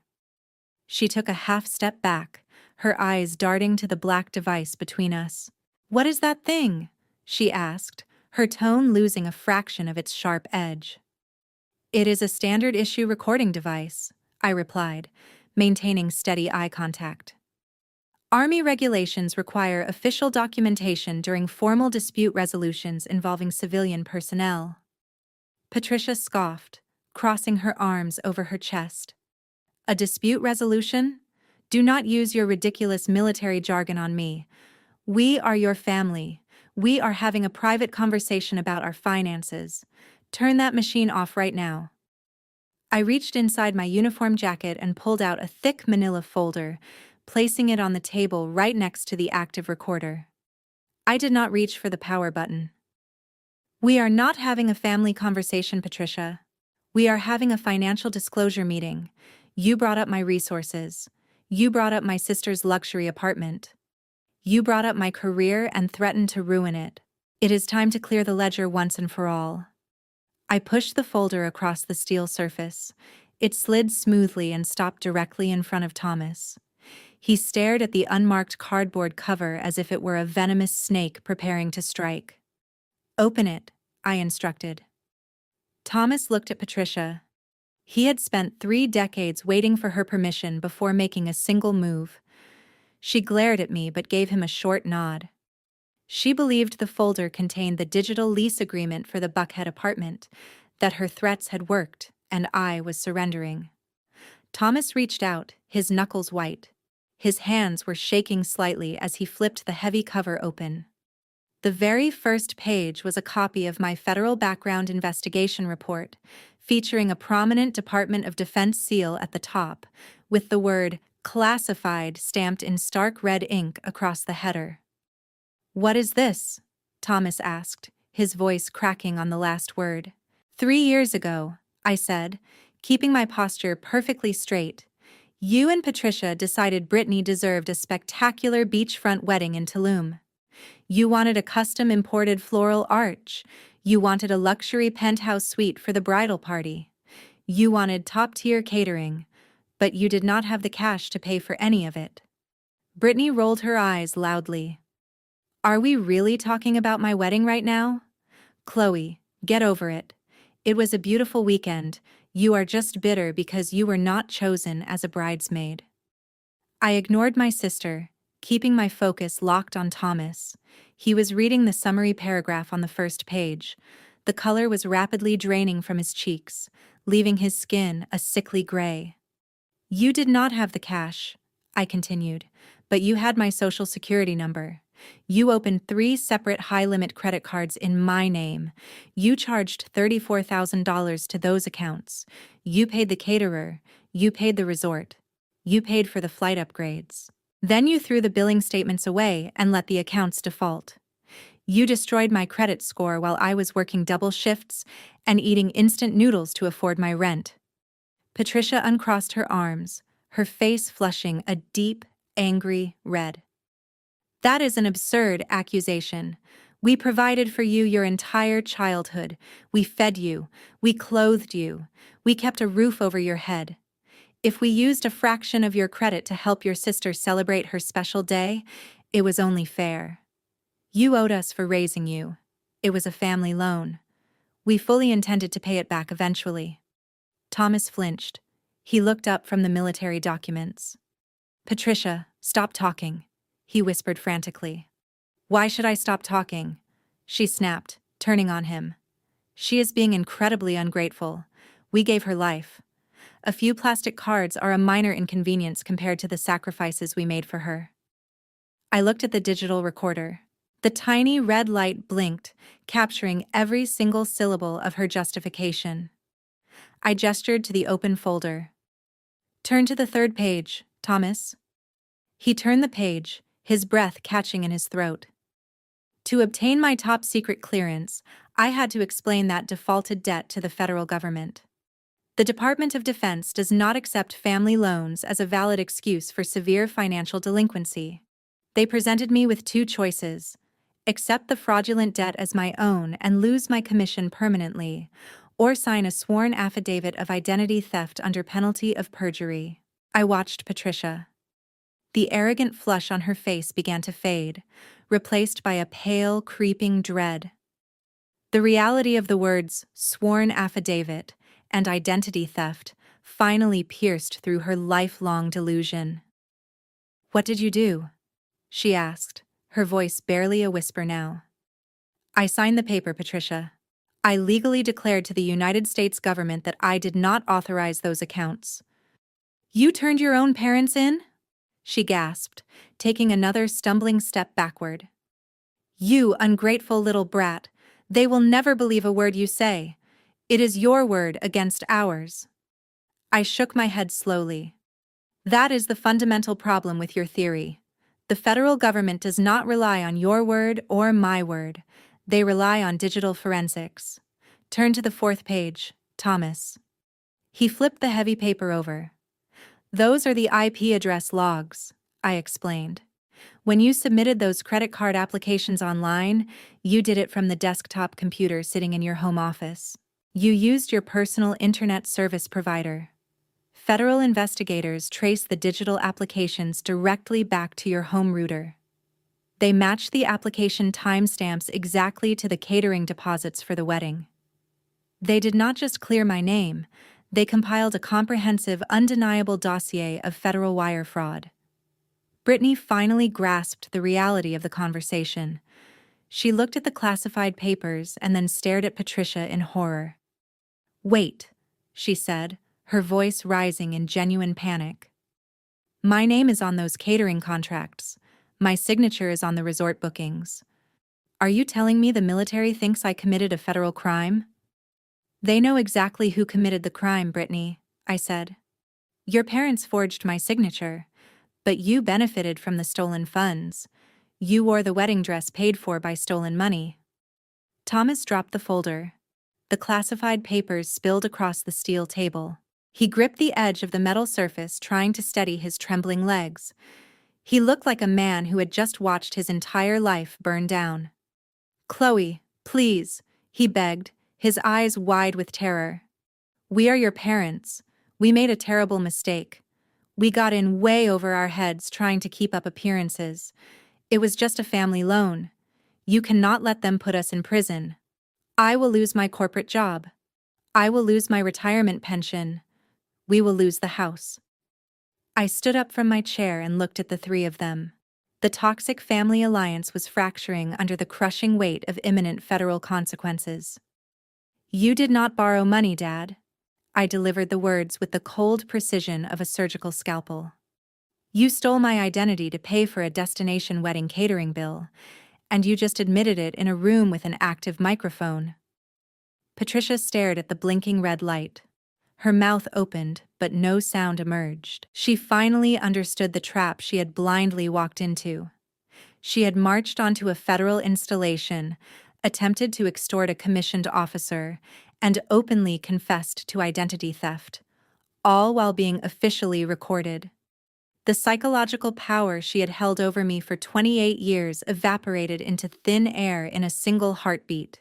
She took a half step back, her eyes darting to the black device between us. "What is that thing?" she asked, her tone losing a fraction of its sharp edge. "It is a standard issue recording device," I replied, maintaining steady eye contact. "Army regulations require official documentation during formal dispute resolutions involving civilian personnel." Patricia scoffed, crossing her arms over her chest. "A dispute resolution? Do not use your ridiculous military jargon on me. We are your family. We are having a private conversation about our finances. Turn that machine off right now." I reached inside my uniform jacket and pulled out a thick manila folder, placing it on the table right next to the active recorder. I did not reach for the power button. "We are not having a family conversation, Patricia. We are having a financial disclosure meeting. You brought up my resources. You brought up my sister's luxury apartment. You brought up my career and threatened to ruin it. It is time to clear the ledger once and for all." I pushed the folder across the steel surface. It slid smoothly and stopped directly in front of Thomas. He stared at the unmarked cardboard cover as if it were a venomous snake preparing to strike. "Open it," I instructed. Thomas looked at Patricia. He had spent 3 decades waiting for her permission before making a single move. She glared at me but gave him a short nod. She believed the folder contained the digital lease agreement for the Buckhead apartment, that her threats had worked, and I was surrendering. Thomas reached out, his knuckles white. His hands were shaking slightly as he flipped the heavy cover open. The very first page was a copy of my federal background investigation report, featuring a prominent Department of Defense seal at the top, with the word "classified" stamped in stark red ink across the header. "What is this?" Thomas asked, his voice cracking on the last word. 3 years ago," I said, keeping my posture perfectly straight, "you and Patricia decided Brittany deserved a spectacular beachfront wedding in Tulum. You wanted a custom imported floral arch. You wanted a luxury penthouse suite for the bridal party. You wanted top-tier catering, but you did not have the cash to pay for any of it." Brittany rolled her eyes loudly. "Are we really talking about my wedding right now? Chloe, get over it. It was a beautiful weekend. You are just bitter because you were not chosen as a bridesmaid." I ignored my sister, keeping my focus locked on Thomas. He was reading the summary paragraph on the first page. The color was rapidly draining from his cheeks, leaving his skin a sickly gray. "You did not have the cash," I continued, "but you had my social security number. You opened 3 separate high-limit credit cards in my name. You charged $34,000 to those accounts. You paid the caterer. You paid the resort. You paid for the flight upgrades. Then you threw the billing statements away and let the accounts default. You destroyed my credit score while I was working double shifts and eating instant noodles to afford my rent." Patricia uncrossed her arms, her face flushing a deep, angry red. "That is an absurd accusation. We provided for you your entire childhood. We fed you. We clothed you. We kept a roof over your head. If we used a fraction of your credit to help your sister celebrate her special day, it was only fair. You owed us for raising you. It was a family loan. We fully intended to pay it back eventually." Thomas flinched. He looked up from the military documents. "Patricia, Stop talking, he whispered frantically. Why should I stop talking? She snapped, turning on him. She is being incredibly ungrateful. We gave her life. A few plastic cards are a minor inconvenience compared to the sacrifices we made for her. I looked at the digital recorder. The tiny red light blinked, capturing every single syllable of her justification. I gestured to the open folder. Turn to the third page, Thomas. He turned the page, his breath catching in his throat. To obtain my top-secret clearance, I had to explain that defaulted debt to the federal government. The Department of Defense does not accept family loans as a valid excuse for severe financial delinquency. They presented me with two choices: accept the fraudulent debt as my own and lose my commission permanently, or sign a sworn affidavit of identity theft under penalty of perjury. I watched Patricia. The arrogant flush on her face began to fade, replaced by a pale, creeping dread. The reality of the words sworn affidavit and identity theft finally pierced through her lifelong delusion. What did you do? She asked, her voice barely a whisper now. I signed the paper, Patricia. I legally declared to the United States government that I did not authorize those accounts. You turned your own parents in? She gasped, taking another stumbling step backward. You ungrateful little brat, they will never believe a word you say. It is your word against ours. I shook my head slowly. That is the fundamental problem with your theory. The federal government does not rely on your word or my word. They rely on digital forensics. Turn to the fourth page, Thomas. He flipped the heavy paper over. Those are the IP address logs, I explained. When you submitted those credit card applications online, you did it from the desktop computer sitting in your home office. You used your personal internet service provider. Federal investigators trace the digital applications directly back to your home router. They match the application timestamps exactly to the catering deposits for the wedding. They did not just clear my name, they compiled a comprehensive, undeniable dossier of federal wire fraud. Brittany finally grasped the reality of the conversation. She looked at the classified papers and then stared at Patricia in horror. Wait, she said, her voice rising in genuine panic. My name is on those catering contracts. My signature is on the resort bookings. Are you telling me the military thinks I committed a federal crime? They know exactly who committed the crime, Brittany, I said. Your parents forged my signature, but you benefited from the stolen funds. You wore the wedding dress paid for by stolen money. Thomas dropped the folder. The classified papers spilled across the steel table. He gripped the edge of the metal surface, trying to steady his trembling legs. He looked like a man who had just watched his entire life burn down. Chloe, please, he begged, his eyes wide with terror. We are your parents. We made a terrible mistake. We got in way over our heads trying to keep up appearances. It was just a family loan. You cannot let them put us in prison. I will lose my corporate job. I will lose my retirement pension. We will lose the house. I stood up from my chair and looked at the three of them. The toxic family alliance was fracturing under the crushing weight of imminent federal consequences. You did not borrow money, Dad. I delivered the words with the cold precision of a surgical scalpel. You stole my identity to pay for a destination wedding catering bill, and you just admitted it in a room with an active microphone. Patricia stared at the blinking red light. Her mouth opened, but no sound emerged. She finally understood the trap she had blindly walked into. She had marched onto a federal installation, attempted to extort a commissioned officer, and openly confessed to identity theft, all while being officially recorded. The psychological power she had held over me for 28 years evaporated into thin air in a single heartbeat.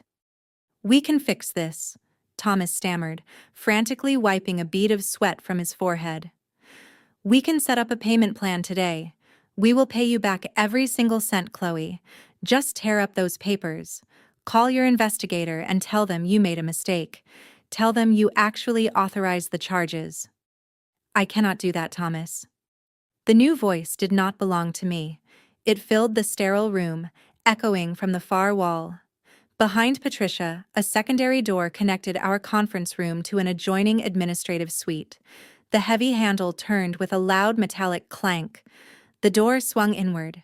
We can fix this, Thomas stammered, frantically wiping a bead of sweat from his forehead. We can set up a payment plan today. We will pay you back every single cent, Chloe. Just tear up those papers. Call your investigator and tell them you made a mistake. Tell them you actually authorized the charges. I cannot do that, Thomas. The new voice did not belong to me. It filled the sterile room, echoing from the far wall. Behind Patricia, a secondary door connected our conference room to an adjoining administrative suite. The heavy handle turned with a loud metallic clank. The door swung inward.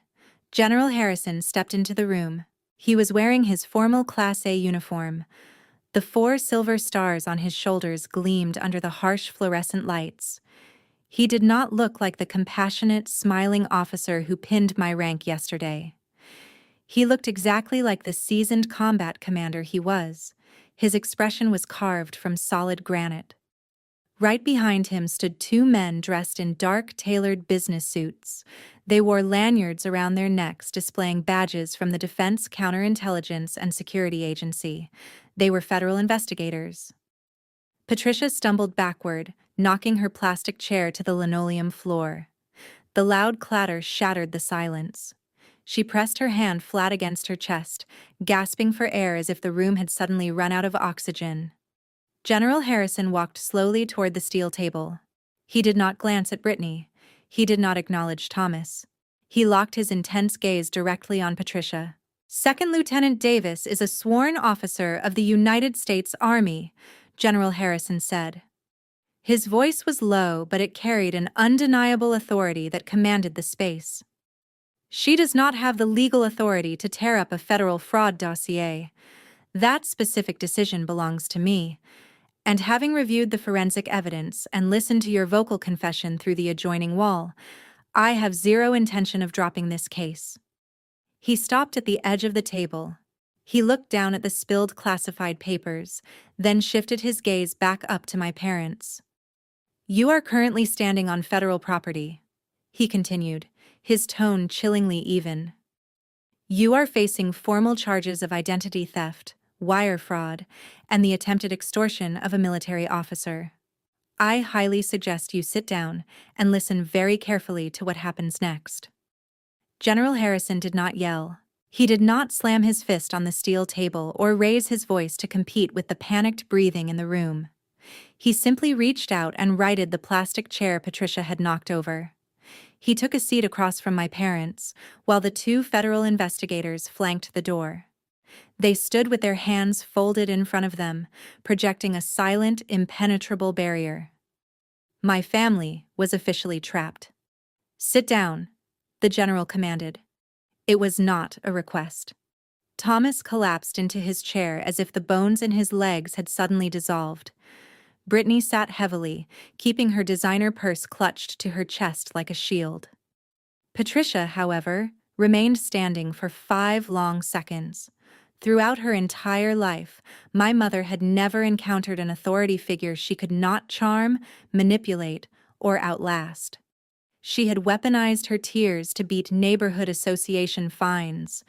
General Harrison stepped into the room. He was wearing his formal Class A uniform. The 4 silver stars on his shoulders gleamed under the harsh fluorescent lights. He did not look like the compassionate, smiling officer who pinned my rank yesterday. He looked exactly like the seasoned combat commander he was. His expression was carved from solid granite. Right behind him stood 2 men dressed in dark, tailored business suits. They wore lanyards around their necks displaying badges from the Defense Counterintelligence and Security Agency. They were federal investigators. Patricia stumbled backward, knocking her plastic chair to the linoleum floor. The loud clatter shattered the silence. She pressed her hand flat against her chest, gasping for air as if the room had suddenly run out of oxygen. General Harrison walked slowly toward the steel table. He did not glance at Brittany. He did not acknowledge Thomas. He locked his intense gaze directly on Patricia. "Second Lieutenant Davis is a sworn officer of the United States Army," General Harrison said. His voice was low, but it carried an undeniable authority that commanded the space. "She does not have the legal authority to tear up a federal fraud dossier. That specific decision belongs to me. And having reviewed the forensic evidence and listened to your vocal confession through the adjoining wall, I have zero intention of dropping this case." He stopped at the edge of the table. He looked down at the spilled classified papers, then shifted his gaze back up to my parents. "You are currently standing on federal property," he continued, his tone chillingly even. "You are facing formal charges of identity theft, wire fraud, and the attempted extortion of a military officer. I highly suggest you sit down and listen very carefully to what happens next." General Harrison did not yell. He did not slam his fist on the steel table or raise his voice to compete with the panicked breathing in the room. He simply reached out and righted the plastic chair Patricia had knocked over. He took a seat across from my parents, while the 2 federal investigators flanked the door. They stood with their hands folded in front of them, projecting a silent, impenetrable barrier. My family was officially trapped. "Sit down," the general commanded. It was not a request. Thomas collapsed into his chair as if the bones in his legs had suddenly dissolved. Brittany sat heavily, keeping her designer purse clutched to her chest like a shield. Patricia, however, remained standing for 5 long seconds. Throughout her entire life, my mother had never encountered an authority figure she could not charm, manipulate, or outlast. She had weaponized her tears to beat neighborhood association fines.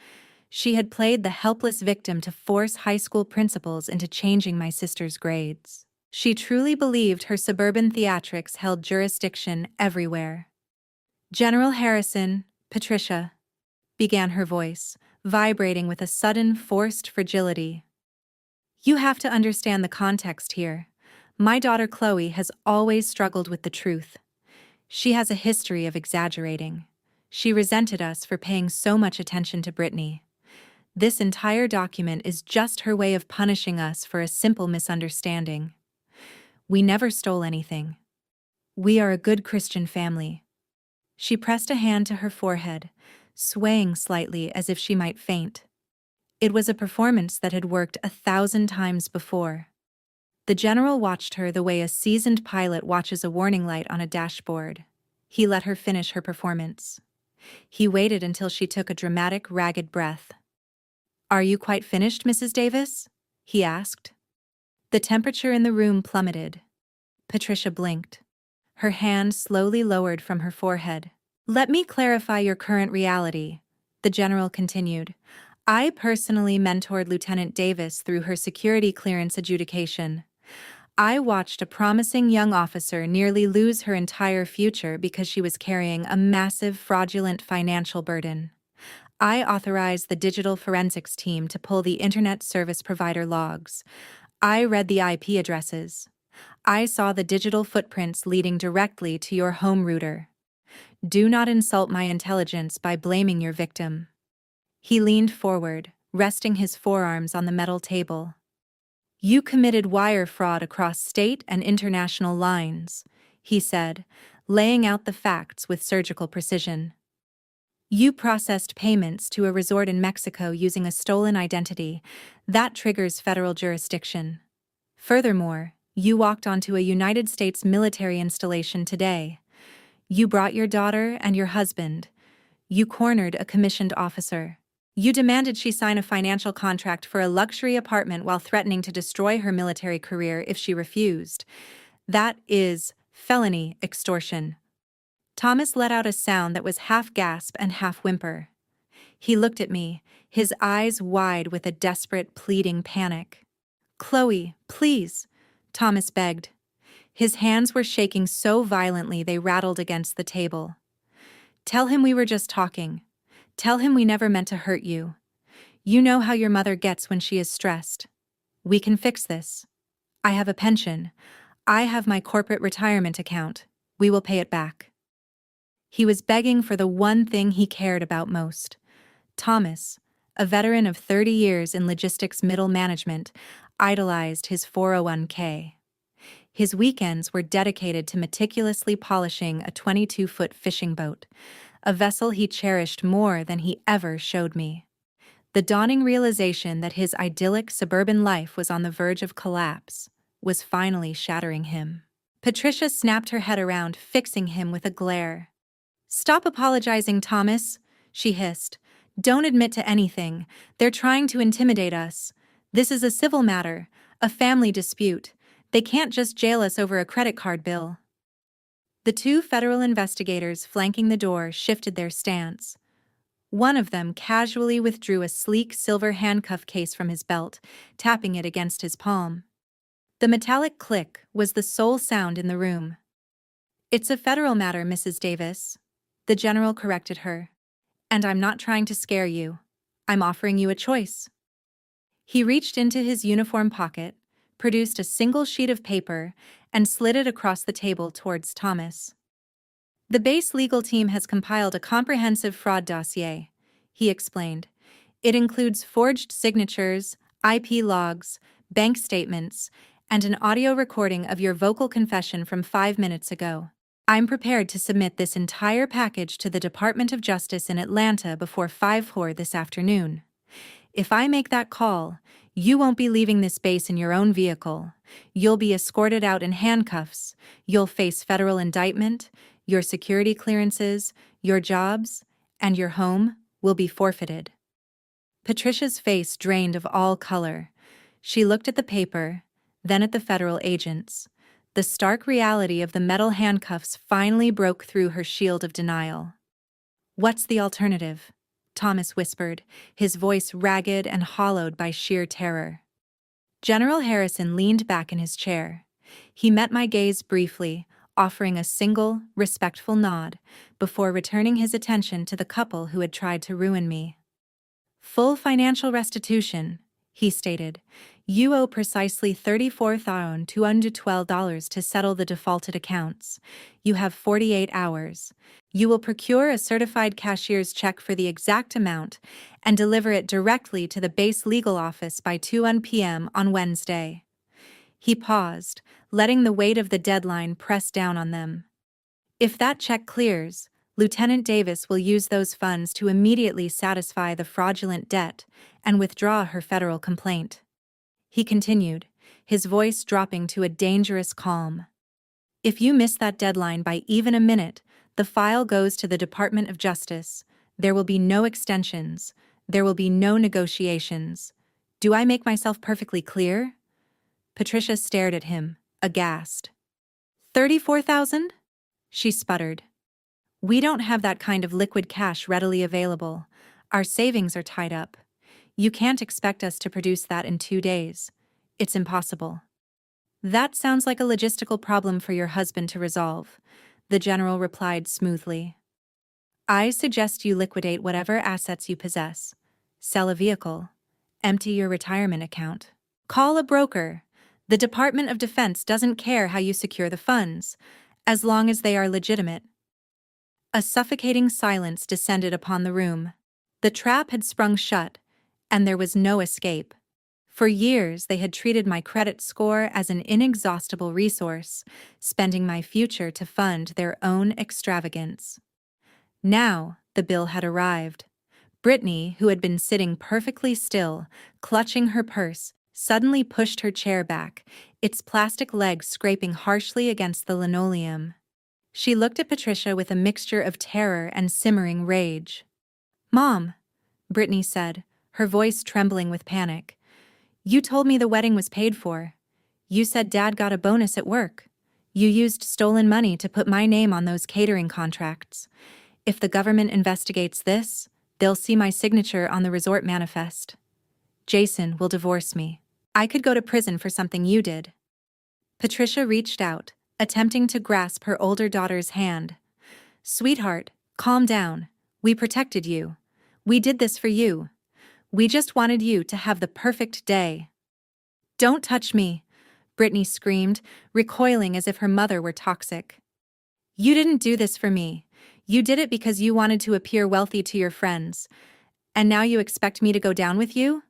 She had played the helpless victim to force high school principals into changing my sister's grades. She truly believed her suburban theatrics held jurisdiction everywhere. "General Harrison, Patricia," began her voice, vibrating with a sudden forced fragility. "You have to understand the context here. My daughter Chloe has always struggled with the truth. She has a history of exaggerating. She resented us for paying so much attention to Brittany. This entire document is just her way of punishing us for a simple misunderstanding. We never stole anything. We are a good Christian family." She pressed a hand to her forehead, swaying slightly as if she might faint. It was a performance that had worked 1,000 times before. The general watched her the way a seasoned pilot watches a warning light on a dashboard. He let her finish her performance. He waited until she took a dramatic, ragged breath. "Are you quite finished, Mrs. Davis?" he asked. The temperature in the room plummeted. Patricia blinked. Her hand slowly lowered from her forehead. "Let me clarify your current reality," the general continued. "I personally mentored Lieutenant Davis through her security clearance adjudication. I watched a promising young officer nearly lose her entire future because she was carrying a massive, fraudulent financial burden. I authorized the digital forensics team to pull the internet service provider logs. I read the IP addresses. I saw the digital footprints leading directly to your home router. Do not insult my intelligence by blaming your victim. He leaned forward, resting his forearms on the metal table. You committed wire fraud across state and international lines, he said, laying out the facts with surgical precision. You processed payments to a resort in Mexico using a stolen identity. That triggers federal jurisdiction. Furthermore, you walked onto a United States military installation today. You brought your daughter and your husband. You cornered a commissioned officer. You demanded she sign a financial contract for a luxury apartment while threatening to destroy her military career if she refused. That is felony extortion. Thomas let out a sound that was half gasp and half whimper. He looked at me, his eyes wide with a desperate, pleading panic. "Chloe, please," Thomas begged. His hands were shaking so violently they rattled against the table. "Tell him we were just talking. Tell him we never meant to hurt you. You know how your mother gets when she is stressed. We can fix this. I have a pension. I have my corporate retirement account. We will pay it back." He was begging for the one thing he cared about most. Thomas, a veteran of 30 years in logistics middle management, idolized his 401k. His weekends were dedicated to meticulously polishing a 22-foot fishing boat, a vessel he cherished more than he ever showed me. The dawning realization that his idyllic suburban life was on the verge of collapse was finally shattering him. Patricia snapped her head around, fixing him with a glare. "Stop apologizing, Thomas," she hissed. "Don't admit to anything. They're trying to intimidate us. This is a civil matter, a family dispute. They can't just jail us over a credit card bill." The two federal investigators flanking the door shifted their stance. One of them casually withdrew a sleek silver handcuff case from his belt, tapping it against his palm. The metallic click was the sole sound in the room. "It's a federal matter, Mrs. Davis," the general corrected her. "And I'm not trying to scare you. I'm offering you a choice." He reached into his uniform pocket, produced a single sheet of paper, and slid it across the table towards Thomas. "The base legal team has compiled a comprehensive fraud dossier," he explained. "It includes forged signatures, IP logs, bank statements, and an audio recording of your vocal confession from 5 minutes ago. I'm prepared to submit this entire package to the Department of Justice in Atlanta before 5 this afternoon. If I make that call, you won't be leaving this base in your own vehicle. You'll be escorted out in handcuffs. You'll face federal indictment, your security clearances, your jobs, and your home will be forfeited." Patricia's face drained of all color. She looked at the paper, then at the federal agents. The stark reality of the metal handcuffs finally broke through her shield of denial. "What's the alternative?" Thomas whispered, his voice ragged and hollowed by sheer terror. General Harrison leaned back in his chair. He met my gaze briefly, offering a single, respectful nod, before returning his attention to the couple who had tried to ruin me. "Full financial restitution," he stated. "You owe precisely $34,212 to settle the defaulted accounts. You have 48 hours. You will procure a certified cashier's check for the exact amount and deliver it directly to the base legal office by 2 p.m. on Wednesday." He paused, letting the weight of the deadline press down on them. "If that check clears, Lieutenant Davis will use those funds to immediately satisfy the fraudulent debt and withdraw her federal complaint." He continued, his voice dropping to a dangerous calm. "If you miss that deadline by even a minute, the file goes to the Department of Justice. There will be no extensions. There will be no negotiations. Do I make myself perfectly clear?" Patricia stared at him, aghast. 34,000? She sputtered. "We don't have that kind of liquid cash readily available. Our savings are tied up. You can't expect us to produce that in 2 days. It's impossible." "That sounds like a logistical problem for your husband to resolve," the general replied smoothly. "I suggest you liquidate whatever assets you possess. Sell a vehicle. Empty your retirement account. Call a broker. The Department of Defense doesn't care how you secure the funds, as long as they are legitimate." A suffocating silence descended upon the room. The trap had sprung shut, and there was no escape. For years, they had treated my credit score as an inexhaustible resource, spending my future to fund their own extravagance. Now, the bill had arrived. Brittany, who had been sitting perfectly still, clutching her purse, suddenly pushed her chair back, its plastic legs scraping harshly against the linoleum. She looked at Patricia with a mixture of terror and simmering rage. "Mom," Brittany said, her voice trembling with panic, "you told me the wedding was paid for. You said Dad got a bonus at work. You used stolen money to put my name on those catering contracts. If the government investigates this, they'll see my signature on the resort manifest. Jason will divorce me. I could go to prison for something you did." Patricia reached out, attempting to grasp her older daughter's hand. "Sweetheart, calm down. We protected you. We did this for you. We just wanted you to have the perfect day." "Don't touch me," Brittany screamed, recoiling as if her mother were toxic. "You didn't do this for me. You did it because you wanted to appear wealthy to your friends. And now you expect me to go down with you?"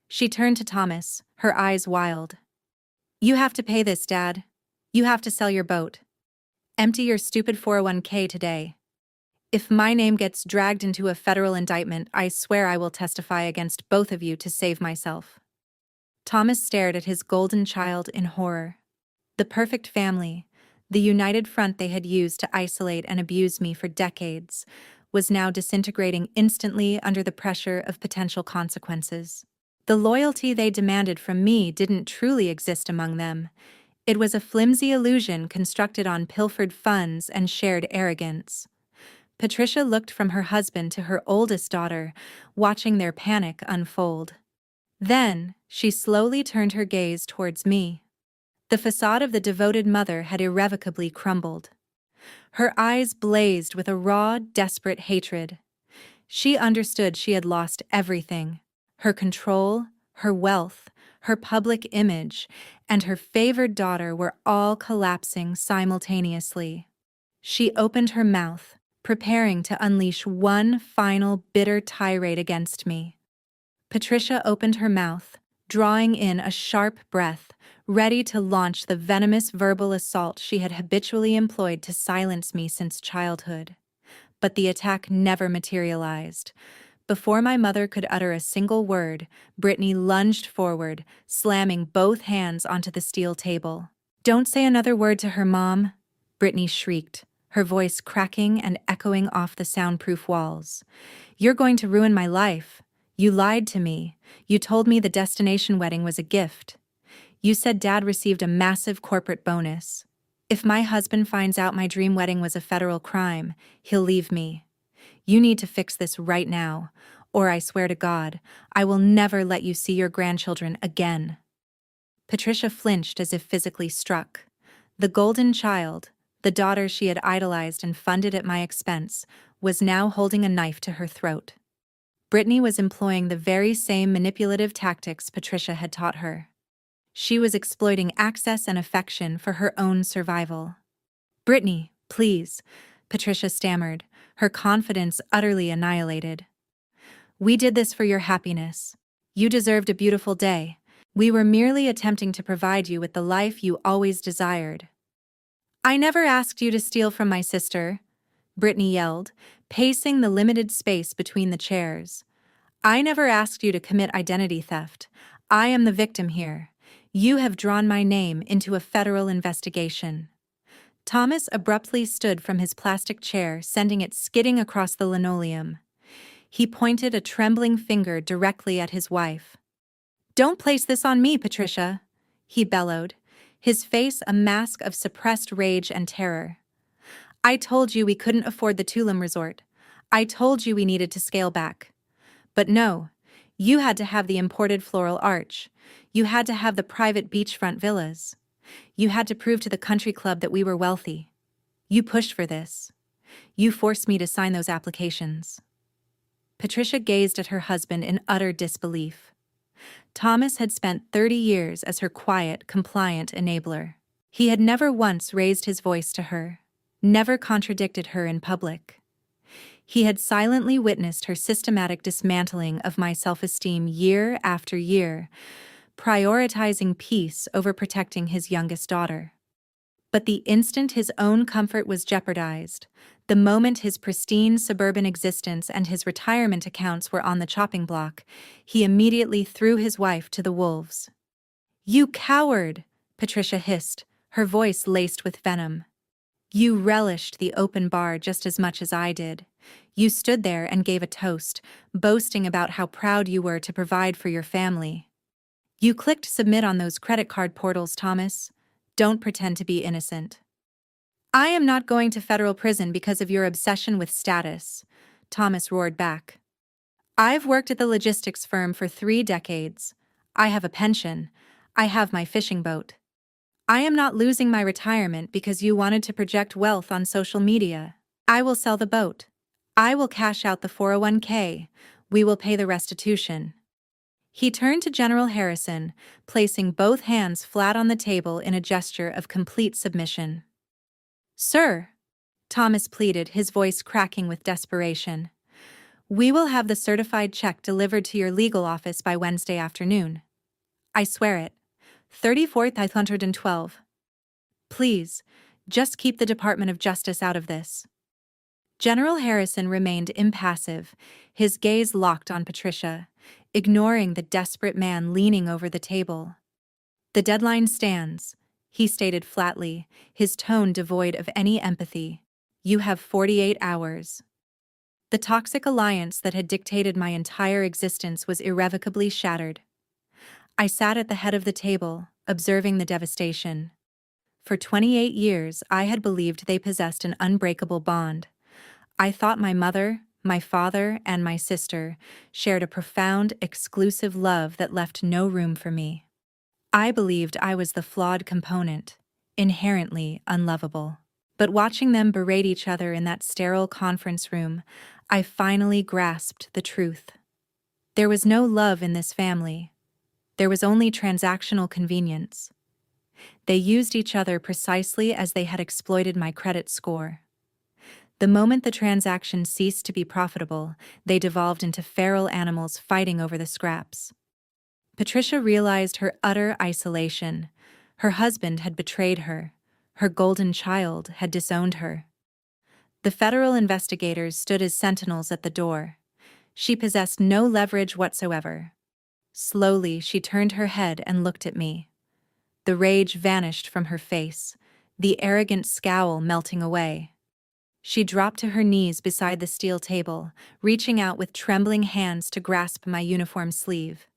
She turned to Thomas, her eyes wild. "You have to pay this, Dad. You have to sell your boat. Empty your stupid 401k today. If my name gets dragged into a federal indictment, I swear I will testify against both of you to save myself." Thomas stared at his golden child in horror. The perfect family, the united front they had used to isolate and abuse me for decades, was now disintegrating instantly under the pressure of potential consequences. The loyalty they demanded from me didn't truly exist among them. It was a flimsy illusion constructed on pilfered funds and shared arrogance. Patricia looked from her husband to her oldest daughter, watching their panic unfold. Then, she slowly turned her gaze towards me. The facade of the devoted mother had irrevocably crumbled. Her eyes blazed with a raw, desperate hatred. She understood she had lost everything: her control, her wealth, her public image, and her favored daughter were all collapsing simultaneously. She opened her mouth, preparing to unleash one final bitter tirade against me. Patricia opened her mouth, drawing in a sharp breath, ready to launch the venomous verbal assault she had habitually employed to silence me since childhood. But the attack never materialized. Before my mother could utter a single word, Brittany lunged forward, slamming both hands onto the steel table. "Don't say another word to her, Mom," Brittany shrieked, her voice cracking and echoing off the soundproof walls. "You're going to ruin my life. You lied to me. You told me the destination wedding was a gift. You said Dad received a massive corporate bonus. If my husband finds out my dream wedding was a federal crime, he'll leave me. You need to fix this right now, or I swear to God, I will never let you see your grandchildren again." Patricia flinched as if physically struck. The golden child, the daughter she had idolized and funded at my expense, was now holding a knife to her throat. Brittany was employing the very same manipulative tactics Patricia had taught her. She was exploiting access and affection for her own survival. "Brittany, please," Patricia stammered, her confidence utterly annihilated. "We did this for your happiness. You deserved a beautiful day. We were merely attempting to provide you with the life you always desired." "I never asked you to steal from my sister," Brittany yelled, pacing the limited space between the chairs. "I never asked you to commit identity theft. I am the victim here. You have drawn my name into a federal investigation." Thomas abruptly stood from his plastic chair, sending it skidding across the linoleum. He pointed a trembling finger directly at his wife. "Don't place this on me, Patricia," he bellowed, his face a mask of suppressed rage and terror. "I told you we couldn't afford the Tulum resort. I told you we needed to scale back. But no, you had to have the imported floral arch. You had to have the private beachfront villas. You had to prove to the country club that we were wealthy. You pushed for this. You forced me to sign those applications." Patricia gazed at her husband in utter disbelief. Thomas had spent 30 years as her quiet, compliant enabler. He had never once raised his voice to her. never contradicted her in public. He had silently witnessed her systematic dismantling of my self-esteem year after year, prioritizing peace over protecting his youngest daughter. But the instant his own comfort was jeopardized, the moment his pristine suburban existence and his retirement accounts were on the chopping block, he immediately threw his wife to the wolves. "You coward!" Patricia hissed, her voice laced with venom. "You relished the open bar just as much as I did. You stood there and gave a toast, boasting about how proud you were to provide for your family. You clicked submit on those credit card portals, Thomas. Don't pretend to be innocent." "I am not going to federal prison because of your obsession with status," Thomas roared back. "I've worked at the logistics firm for 3 decades. I have a pension. I have my fishing boat. I am not losing my retirement because you wanted to project wealth on social media. I will sell the boat. I will cash out the 401k. We will pay the restitution." He turned to General Harrison, placing both hands flat on the table in a gesture of complete submission. "Sir," Thomas pleaded, his voice cracking with desperation, "we will have the certified check delivered to your legal office by Wednesday afternoon. I swear it. 34,512. Please, just keep the Department of Justice out of this." General Harrison remained impassive, his gaze locked on Patricia, ignoring the desperate man leaning over the table. "The deadline stands," he stated flatly, his tone devoid of any empathy. "You have 48 hours." The toxic alliance that had dictated my entire existence was irrevocably shattered. I sat at the head of the table, observing the devastation. For 28 years, I had believed they possessed an unbreakable bond. I thought my mother, my father, and my sister shared a profound, exclusive love that left no room for me. I believed I was the flawed component, inherently unlovable. But watching them berate each other in that sterile conference room, I finally grasped the truth. There was no love in this family. There was only transactional convenience. They used each other precisely as they had exploited my credit score. The moment the transaction ceased to be profitable, they devolved into feral animals fighting over the scraps. Patricia realized her utter isolation. Her husband had betrayed her. Her golden child had disowned her. The federal investigators stood as sentinels at the door. She possessed no leverage whatsoever. Slowly, she turned her head and looked at me. The rage vanished from her face, the arrogant scowl melting away. She dropped to her knees beside the steel table, reaching out with trembling hands to grasp my uniform sleeve.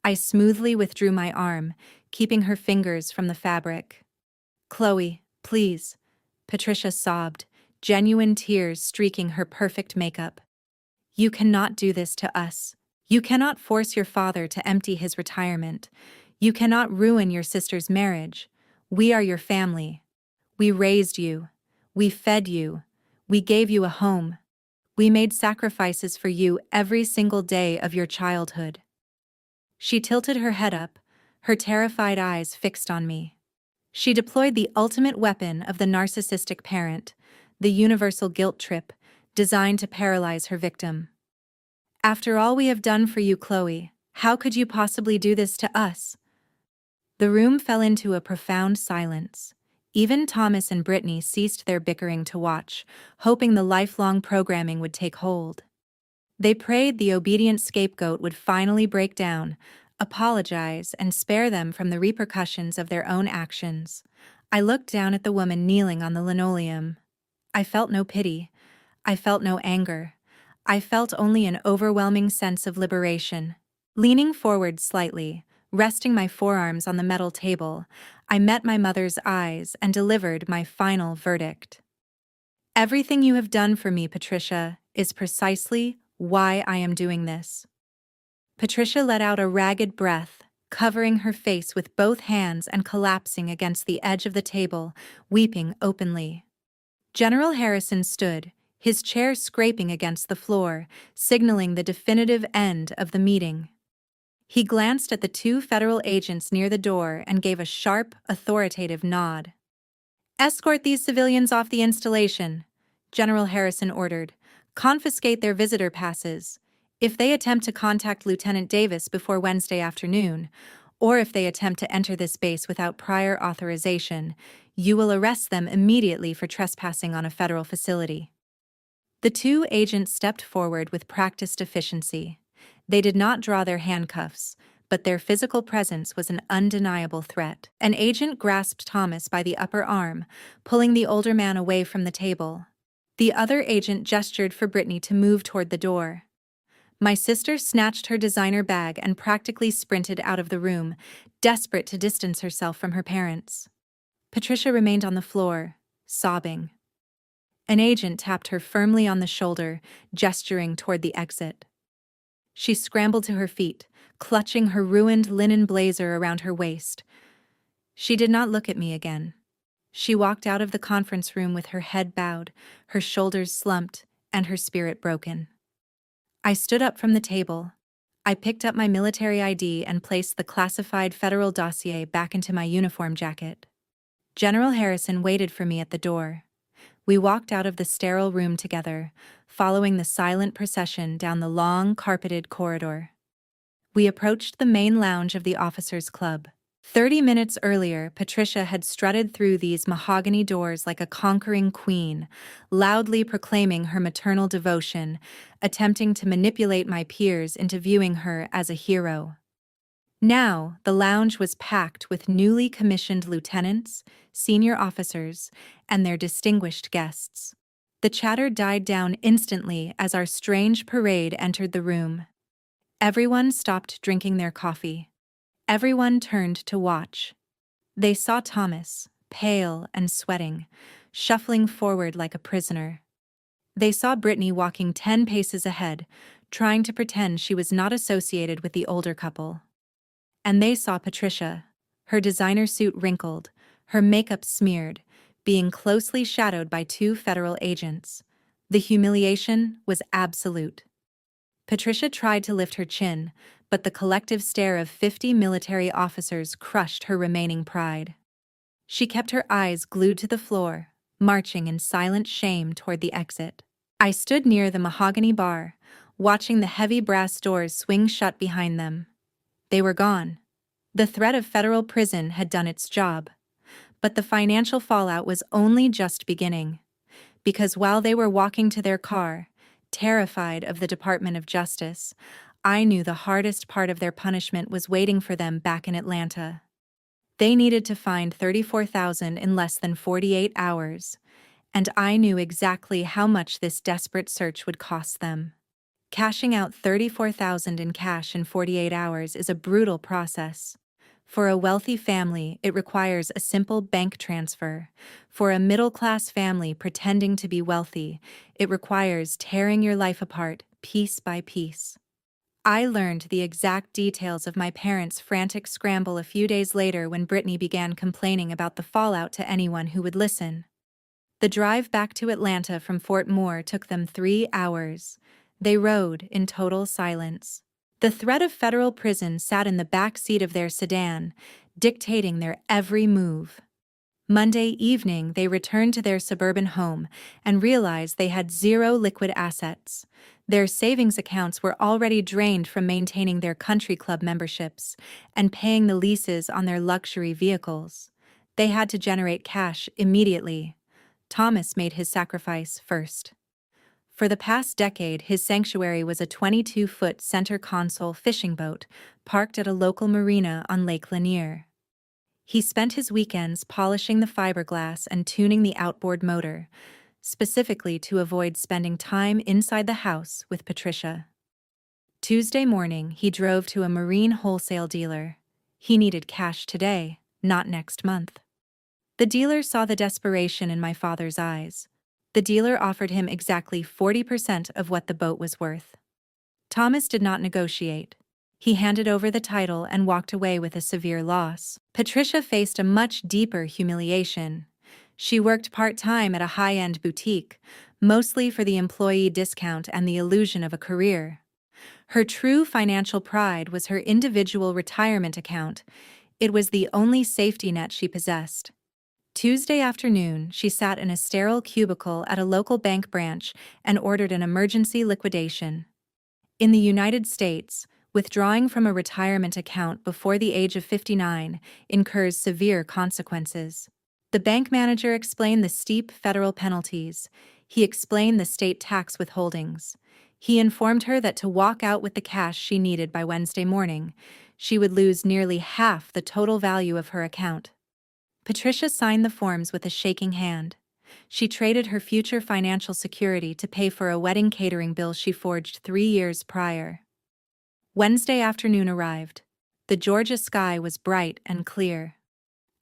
I smoothly withdrew my arm, keeping her fingers from the fabric. "Chloe, please," Patricia sobbed, genuine tears streaking her perfect makeup. "You cannot do this to us. You cannot force your father to empty his retirement. You cannot ruin your sister's marriage. We are your family. We raised you. We fed you. We gave you a home. We made sacrifices for you every single day of your childhood." She tilted her head up, her terrified eyes fixed on me. She deployed the ultimate weapon of the narcissistic parent, the universal guilt trip, designed to paralyze her victim. "After all we have done for you, Chloe, how could you possibly do this to us?" The room fell into a profound silence. Even Thomas and Brittany ceased their bickering to watch, hoping the lifelong programming would take hold. They prayed the obedient scapegoat would finally break down, apologize, and spare them from the repercussions of their own actions. I looked down at the woman kneeling on the linoleum. I felt no pity. I felt no anger. I felt only an overwhelming sense of liberation. Leaning forward slightly, resting my forearms on the metal table, I met my mother's eyes and delivered my final verdict. "Everything you have done for me, Patricia, is precisely why I am doing this." Patricia let out a ragged breath, covering her face with both hands and collapsing against the edge of the table, weeping openly. General Harrison stood, his chair scraping against the floor, signaling the definitive end of the meeting. He glanced at the 2 federal agents near the door and gave a sharp, authoritative nod. Escort these civilians off the installation, General Harrison ordered. Confiscate their visitor passes. If they attempt to contact Lieutenant Davis before Wednesday afternoon, or if they attempt to enter this base without prior authorization, you will arrest them immediately for trespassing on a federal facility. The two agents stepped forward with practiced efficiency. They did not draw their handcuffs, but their physical presence was an undeniable threat. An agent grasped Thomas by the upper arm, pulling the older man away from the table. The other agent gestured for Brittany to move toward the door. My sister snatched her designer bag and practically sprinted out of the room, desperate to distance herself from her parents. Patricia remained on the floor, sobbing. An agent tapped her firmly on the shoulder, gesturing toward the exit. She scrambled to her feet, clutching her ruined linen blazer around her waist. She did not look at me again. She walked out of the conference room with her head bowed, her shoulders slumped, and her spirit broken. I stood up from the table. I picked up my military ID and placed the classified federal dossier back into my uniform jacket. General Harrison waited for me at the door. We walked out of the sterile room together, following the silent procession down the long, carpeted corridor. We approached the main lounge of the officers' club. 30 minutes earlier, Patricia had strutted through these mahogany doors like a conquering queen, loudly proclaiming her maternal devotion, attempting to manipulate my peers into viewing her as a hero. Now, the lounge was packed with newly commissioned lieutenants, senior officers, and their distinguished guests. The chatter died down instantly as our strange parade entered the room. Everyone stopped drinking their coffee. Everyone turned to watch. They saw Thomas, pale and sweating, shuffling forward like a prisoner. They saw Brittany walking 10 paces ahead, trying to pretend she was not associated with the older couple. And they saw Patricia, her designer suit wrinkled, her makeup smeared, being closely shadowed by two federal agents. The humiliation was absolute. Patricia tried to lift her chin, but the collective stare of 50 military officers crushed her remaining pride. She kept her eyes glued to the floor, marching in silent shame toward the exit. I stood near the mahogany bar, watching the heavy brass doors swing shut behind them. They were gone. The threat of federal prison had done its job. But the financial fallout was only just beginning. Because while they were walking to their car, terrified of the Department of Justice, I knew the hardest part of their punishment was waiting for them back in Atlanta. They needed to find $34,000 in less than 48 hours, and I knew exactly how much this desperate search would cost them. Cashing out $34,000 in cash in 48 hours is a brutal process. For a wealthy family, it requires a simple bank transfer. For a middle-class family pretending to be wealthy, it requires tearing your life apart, piece by piece. I learned the exact details of my parents' frantic scramble a few days later when Brittany began complaining about the fallout to anyone who would listen. The drive back to Atlanta from Fort Moore took them 3 hours. They rode in total silence. The threat of federal prison sat in the back seat of their sedan, dictating their every move. Monday evening, they returned to their suburban home and realized they had zero liquid assets. Their savings accounts were already drained from maintaining their country club memberships and paying the leases on their luxury vehicles. They had to generate cash immediately. Thomas made his sacrifice first. For the past decade, his sanctuary was a 22-foot center console fishing boat parked at a local marina on Lake Lanier. He spent his weekends polishing the fiberglass and tuning the outboard motor, specifically to avoid spending time inside the house with Patricia. Tuesday morning, he drove to a marine wholesale dealer. He needed cash today, not next month. The dealer saw the desperation in my father's eyes. The dealer offered him exactly 40% of what the boat was worth. Thomas did not negotiate. He handed over the title and walked away with a severe loss. Patricia faced a much deeper humiliation. She worked part-time at a high-end boutique, mostly for the employee discount and the illusion of a career. Her true financial pride was her individual retirement account. It was the only safety net she possessed. Tuesday afternoon, she sat in a sterile cubicle at a local bank branch and ordered an emergency liquidation. In the United States, withdrawing from a retirement account before the age of 59 incurs severe consequences. The bank manager explained the steep federal penalties. He explained the state tax withholdings. He informed her that to walk out with the cash she needed by Wednesday morning, she would lose nearly half the total value of her account. Patricia signed the forms with a shaking hand. She traded her future financial security to pay for a wedding catering bill she forged 3 years prior. Wednesday afternoon arrived. The Georgia sky was bright and clear.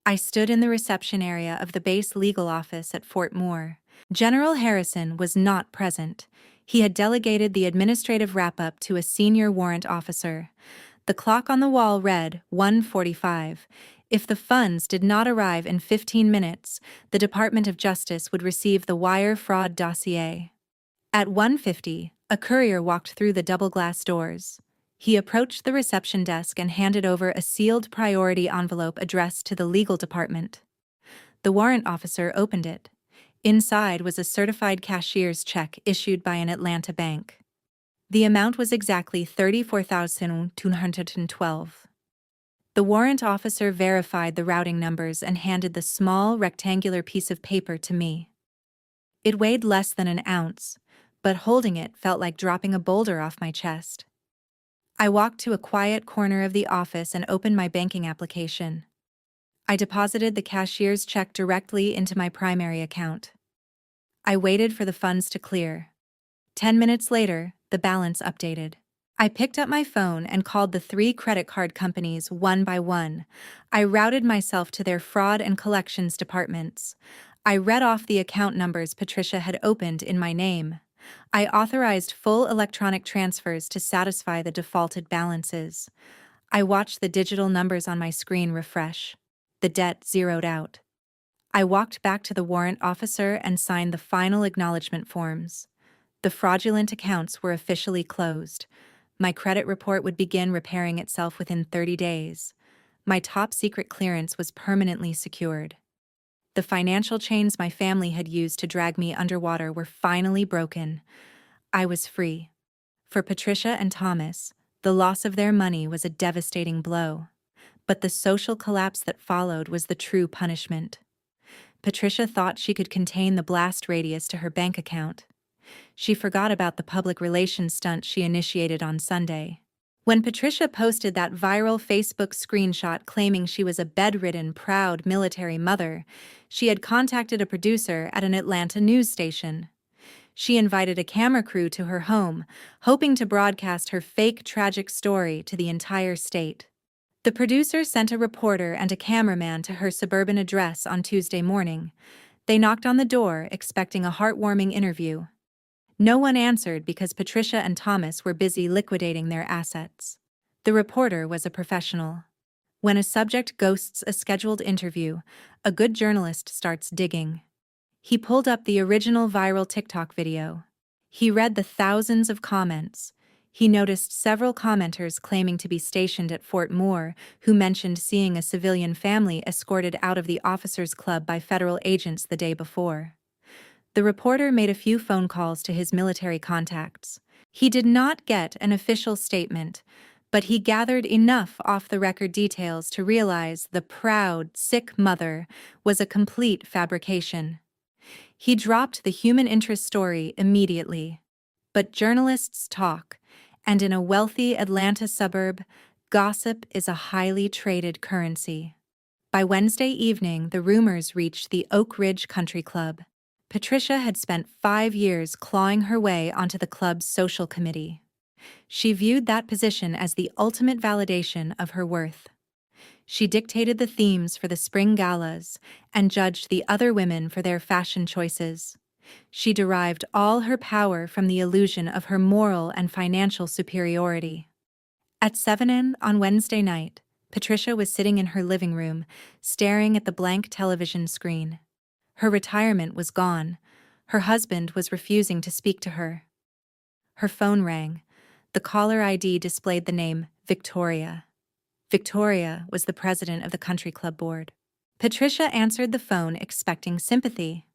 I stood in the reception area of the base legal office at Fort Moore. General Harrison was not present. He had delegated the administrative wrap-up to a senior warrant officer. The clock on the wall read 1:45. If the funds did not arrive in 15 minutes, the Department of Justice would receive the wire fraud dossier. At 1:50, a courier walked through the double-glass doors. He approached the reception desk and handed over a sealed priority envelope addressed to the legal department. The warrant officer opened it. Inside was a certified cashier's check issued by an Atlanta bank. The amount was exactly $34,212. The warrant officer verified the routing numbers and handed the small, rectangular piece of paper to me. It weighed less than an ounce, but holding it felt like dropping a boulder off my chest. I walked to a quiet corner of the office and opened my banking application. I deposited the cashier's check directly into my primary account. I waited for the funds to clear. 10 minutes later, the balance updated. I picked up my phone and called the 3 credit card companies one by one. I routed myself to their fraud and collections departments. I read off the account numbers Patricia had opened in my name. I authorized full electronic transfers to satisfy the defaulted balances. I watched the digital numbers on my screen refresh. The debt zeroed out. I walked back to the warrant officer and signed the final acknowledgement forms. The fraudulent accounts were officially closed. My credit report would begin repairing itself within 30 days. My top-secret clearance was permanently secured. The financial chains my family had used to drag me underwater were finally broken. I was free. For Patricia and Thomas, the loss of their money was a devastating blow. But the social collapse that followed was the true punishment. Patricia thought she could contain the blast radius to her bank account. She forgot about the public relations stunt she initiated on Sunday. When Patricia posted that viral Facebook screenshot claiming she was a bedridden, proud military mother, she had contacted a producer at an Atlanta news station. She invited a camera crew to her home, hoping to broadcast her fake, tragic story to the entire state. The producer sent a reporter and a cameraman to her suburban address on Tuesday morning. They knocked on the door, expecting a heartwarming interview. No one answered because Patricia and Thomas were busy liquidating their assets. The reporter was a professional. When a subject ghosts a scheduled interview, a good journalist starts digging. He pulled up the original viral TikTok video. He read the thousands of comments. He noticed several commenters claiming to be stationed at Fort Moore who mentioned seeing a civilian family escorted out of the officers' club by federal agents the day before. The reporter made a few phone calls to his military contacts. He did not get an official statement, but he gathered enough off-the-record details to realize the proud, sick mother was a complete fabrication. He dropped the human interest story immediately. But journalists talk, and in a wealthy Atlanta suburb, gossip is a highly traded currency. By Wednesday evening, the rumors reached the Oak Ridge Country Club. Patricia had spent 5 years clawing her way onto the club's social committee. She viewed that position as the ultimate validation of her worth. She dictated the themes for the spring galas and judged the other women for their fashion choices. She derived all her power from the illusion of her moral and financial superiority. At 7 on Wednesday night, Patricia was sitting in her living room, staring at the blank television screen. Her retirement was gone. Her husband was refusing to speak to her. Her phone rang. The caller ID displayed the name Victoria. Victoria was the president of the country club board. Patricia answered the phone expecting sympathy.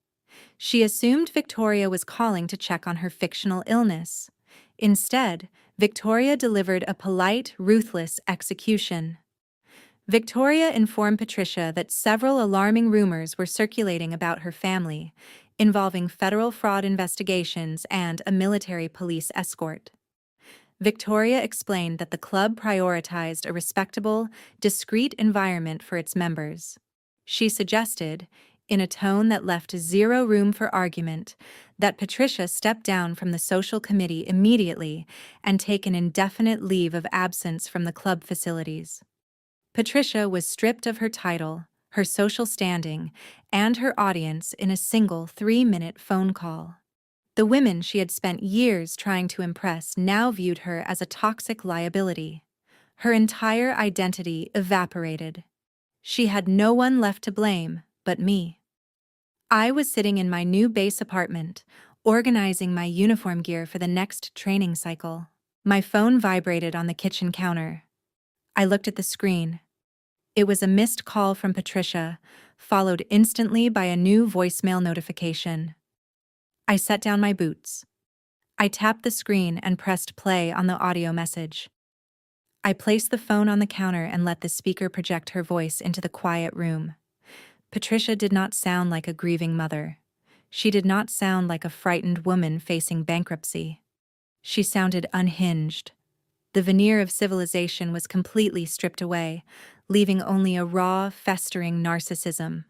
She assumed Victoria was calling to check on her fictional illness. Instead, Victoria delivered a polite, ruthless execution. Victoria informed Patricia that several alarming rumors were circulating about her family, involving federal fraud investigations and a military police escort. Victoria explained that the club prioritized a respectable, discreet environment for its members. She suggested, in a tone that left zero room for argument, that Patricia step down from the social committee immediately and take an indefinite leave of absence from the club facilities. Patricia was stripped of her title, her social standing, and her audience in a single 3-minute phone call. The women she had spent years trying to impress now viewed her as a toxic liability. Her entire identity evaporated. She had no one left to blame but me. I was sitting in my new base apartment, organizing my uniform gear for the next training cycle. My phone vibrated on the kitchen counter. I looked at the screen. It was a missed call from Patricia, followed instantly by a new voicemail notification. I set down my boots. I tapped the screen and pressed play on the audio message. I placed the phone on the counter and let the speaker project her voice into the quiet room. Patricia did not sound like a grieving mother. She did not sound like a frightened woman facing bankruptcy. She sounded unhinged. The veneer of civilization was completely stripped away, leaving only a raw, festering narcissism.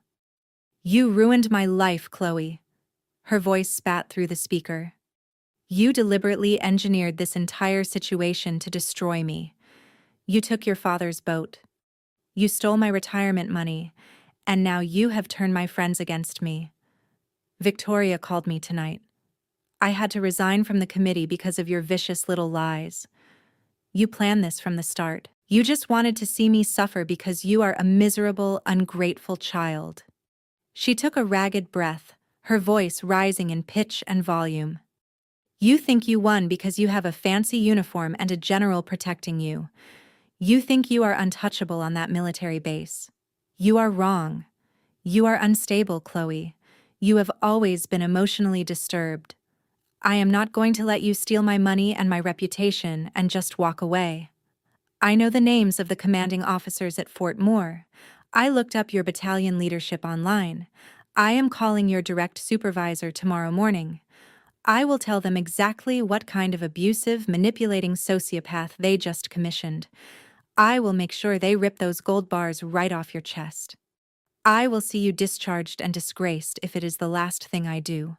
"You ruined my life, Chloe." Her voice spat through the speaker. "You deliberately engineered this entire situation to destroy me. You took your father's boat. You stole my retirement money, and now you have turned my friends against me. Victoria called me tonight. I had to resign from the committee because of your vicious little lies. You planned this from the start. You just wanted to see me suffer because you are a miserable, ungrateful child." She took a ragged breath, her voice rising in pitch and volume. "You think you won because you have a fancy uniform and a general protecting you. You think you are untouchable on that military base. You are wrong. You are unstable, Chloe. You have always been emotionally disturbed. I am not going to let you steal my money and my reputation and just walk away. I know the names of the commanding officers at Fort Moore. I looked up your battalion leadership online. I am calling your direct supervisor tomorrow morning. I will tell them exactly what kind of abusive, manipulating sociopath they just commissioned. I will make sure they rip those gold bars right off your chest. I will see you discharged and disgraced if it is the last thing I do."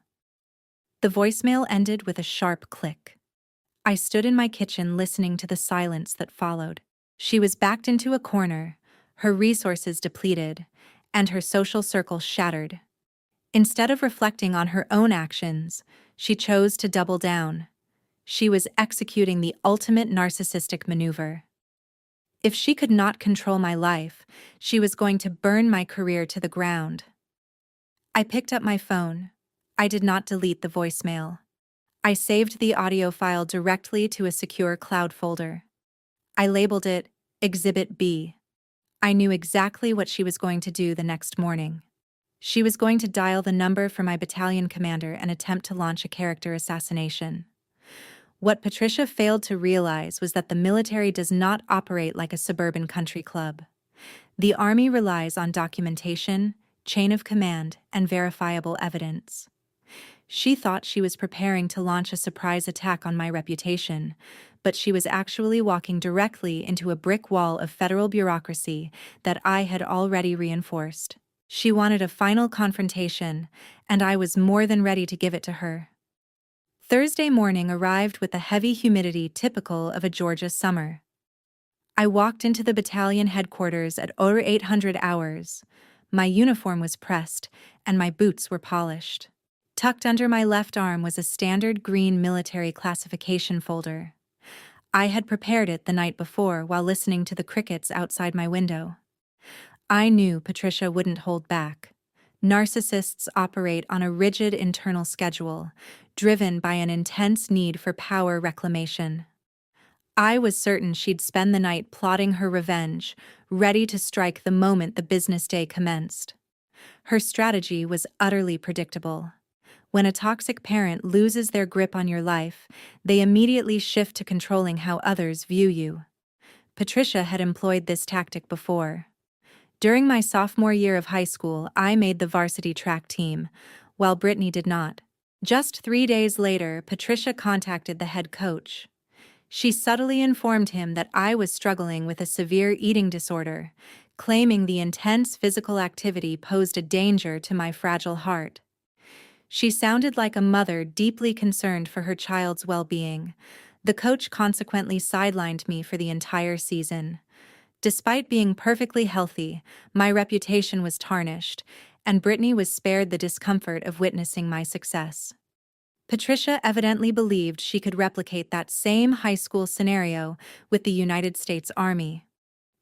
The voicemail ended with a sharp click. I stood in my kitchen listening to the silence that followed. She was backed into a corner, her resources depleted, and her social circle shattered. Instead of reflecting on her own actions, she chose to double down. She was executing the ultimate narcissistic maneuver. If she could not control my life, she was going to burn my career to the ground. I picked up my phone. I did not delete the voicemail. I saved the audio file directly to a secure cloud folder. I labeled it Exhibit B. I knew exactly what she was going to do the next morning. She was going to dial the number for my battalion commander and attempt to launch a character assassination. What Patricia failed to realize was that the military does not operate like a suburban country club. The Army relies on documentation, chain of command, and verifiable evidence. She thought she was preparing to launch a surprise attack on my reputation, but she was actually walking directly into a brick wall of federal bureaucracy that I had already reinforced. She wanted a final confrontation, and I was more than ready to give it to her. Thursday morning arrived with the heavy humidity typical of a Georgia summer. I walked into the battalion headquarters at over 800 hours. My uniform was pressed, and my boots were polished. Tucked under my left arm was a standard green military classification folder. I had prepared it the night before while listening to the crickets outside my window. I knew Patricia wouldn't hold back. Narcissists operate on a rigid internal schedule, driven by an intense need for power reclamation. I was certain she'd spend the night plotting her revenge, ready to strike the moment the business day commenced. Her strategy was utterly predictable. When a toxic parent loses their grip on your life, they immediately shift to controlling how others view you. Patricia had employed this tactic before. During my sophomore year of high school, I made the varsity track team, while Brittany did not. Just 3 days later, Patricia contacted the head coach. She subtly informed him that I was struggling with a severe eating disorder, claiming the intense physical activity posed a danger to my fragile heart. She sounded like a mother deeply concerned for her child's well-being. The coach consequently sidelined me for the entire season. Despite being perfectly healthy, my reputation was tarnished, and Brittany was spared the discomfort of witnessing my success. Patricia evidently believed she could replicate that same high school scenario with the United States Army.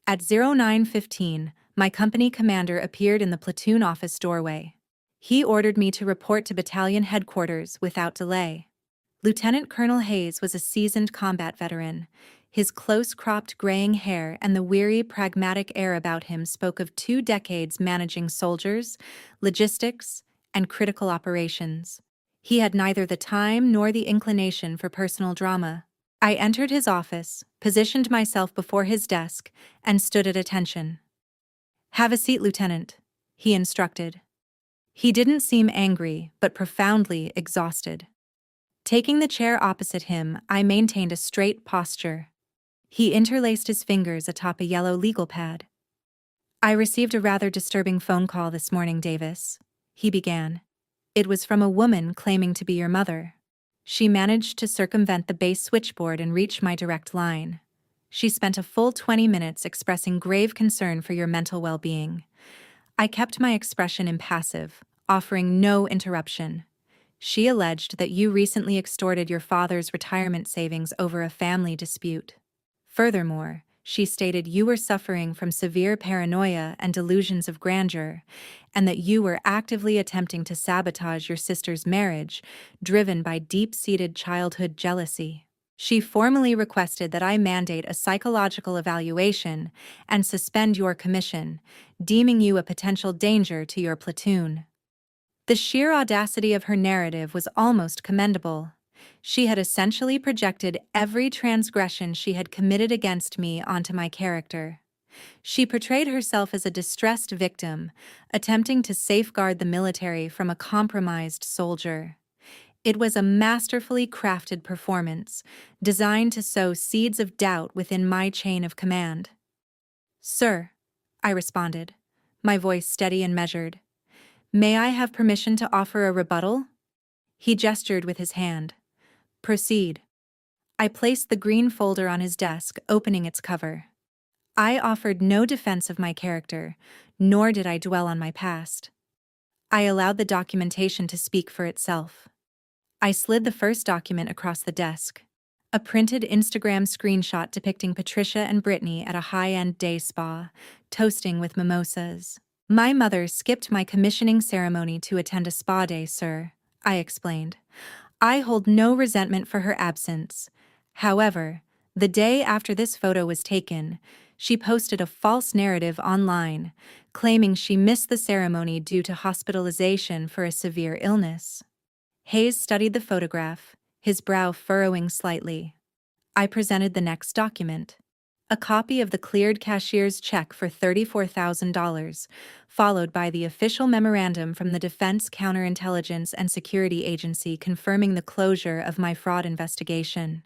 At 09:15, my company commander appeared in the platoon office doorway. He ordered me to report to battalion headquarters without delay. Lieutenant Colonel Hayes was a seasoned combat veteran. His close-cropped graying hair and the weary, pragmatic air about him spoke of 2 decades managing soldiers, logistics, and critical operations. He had neither the time nor the inclination for personal drama. I entered his office, positioned myself before his desk, and stood at attention. "Have a seat, Lieutenant," he instructed. He didn't seem angry, but profoundly exhausted. Taking the chair opposite him, I maintained a straight posture. He interlaced his fingers atop a yellow legal pad. "I received a rather disturbing phone call this morning, Davis," he began. "It was from a woman claiming to be your mother. She managed to circumvent the base switchboard and reach my direct line. She spent a full 20 minutes expressing grave concern for your mental well-being. I kept my expression impassive, offering no interruption. She alleged that you recently extorted your father's retirement savings over a family dispute. Furthermore, she stated you were suffering from severe paranoia and delusions of grandeur, and that you were actively attempting to sabotage your sister's marriage, driven by deep-seated childhood jealousy. She formally requested that I mandate a psychological evaluation and suspend your commission, deeming you a potential danger to your platoon." The sheer audacity of her narrative was almost commendable. She had essentially projected every transgression she had committed against me onto my character. She portrayed herself as a distressed victim, attempting to safeguard the military from a compromised soldier. It was a masterfully crafted performance, designed to sow seeds of doubt within my chain of command. "Sir," I responded, my voice steady and measured, "may I have permission to offer a rebuttal?" He gestured with his hand. "Proceed." I placed the green folder on his desk, opening its cover. I offered no defense of my character, nor did I dwell on my past. I allowed the documentation to speak for itself. I slid the first document across the desk. A printed Instagram screenshot depicting Patricia and Brittany at a high-end day spa, toasting with mimosas. "My mother skipped my commissioning ceremony to attend a spa day, sir," I explained. "I hold no resentment for her absence. However, the day after this photo was taken, she posted a false narrative online, claiming she missed the ceremony due to hospitalization for a severe illness." Hayes studied the photograph, his brow furrowing slightly. I presented the next document. A copy of the cleared cashier's check for $34,000, followed by the official memorandum from the Defense Counterintelligence and Security Agency confirming the closure of my fraud investigation.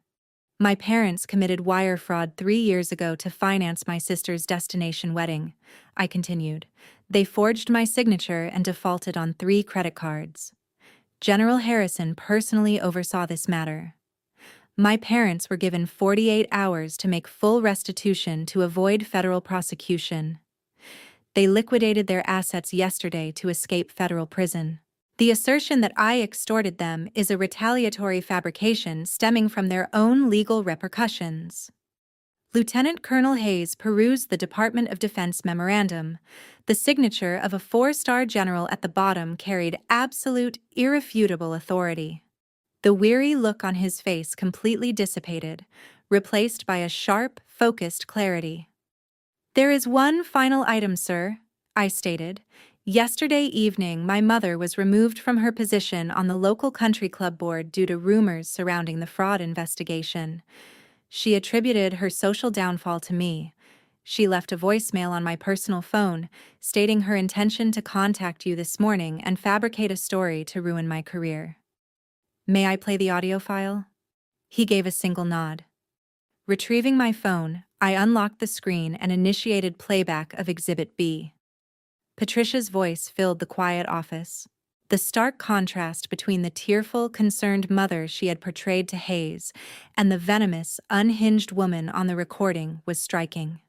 "My parents committed wire fraud 3 years ago to finance my sister's destination wedding," I continued. "They forged my signature and defaulted on 3 credit cards. General Harrison personally oversaw this matter. My parents were given 48 hours to make full restitution to avoid federal prosecution. They liquidated their assets yesterday to escape federal prison. The assertion that I extorted them is a retaliatory fabrication stemming from their own legal repercussions." Lieutenant Colonel Hayes perused the Department of Defense memorandum. The signature of a 4-star general at the bottom carried absolute, irrefutable authority. The weary look on his face completely dissipated, replaced by a sharp, focused clarity. "There is one final item, sir," I stated. "Yesterday evening, my mother was removed from her position on the local country club board due to rumors surrounding the fraud investigation. She attributed her social downfall to me. She left a voicemail on my personal phone, stating her intention to contact you this morning and fabricate a story to ruin my career. May I play the audio file?" He gave a single nod. Retrieving my phone, I unlocked the screen and initiated playback of Exhibit B. Patricia's voice filled the quiet office. The stark contrast between the tearful, concerned mother she had portrayed to Hayes and the venomous, unhinged woman on the recording was striking.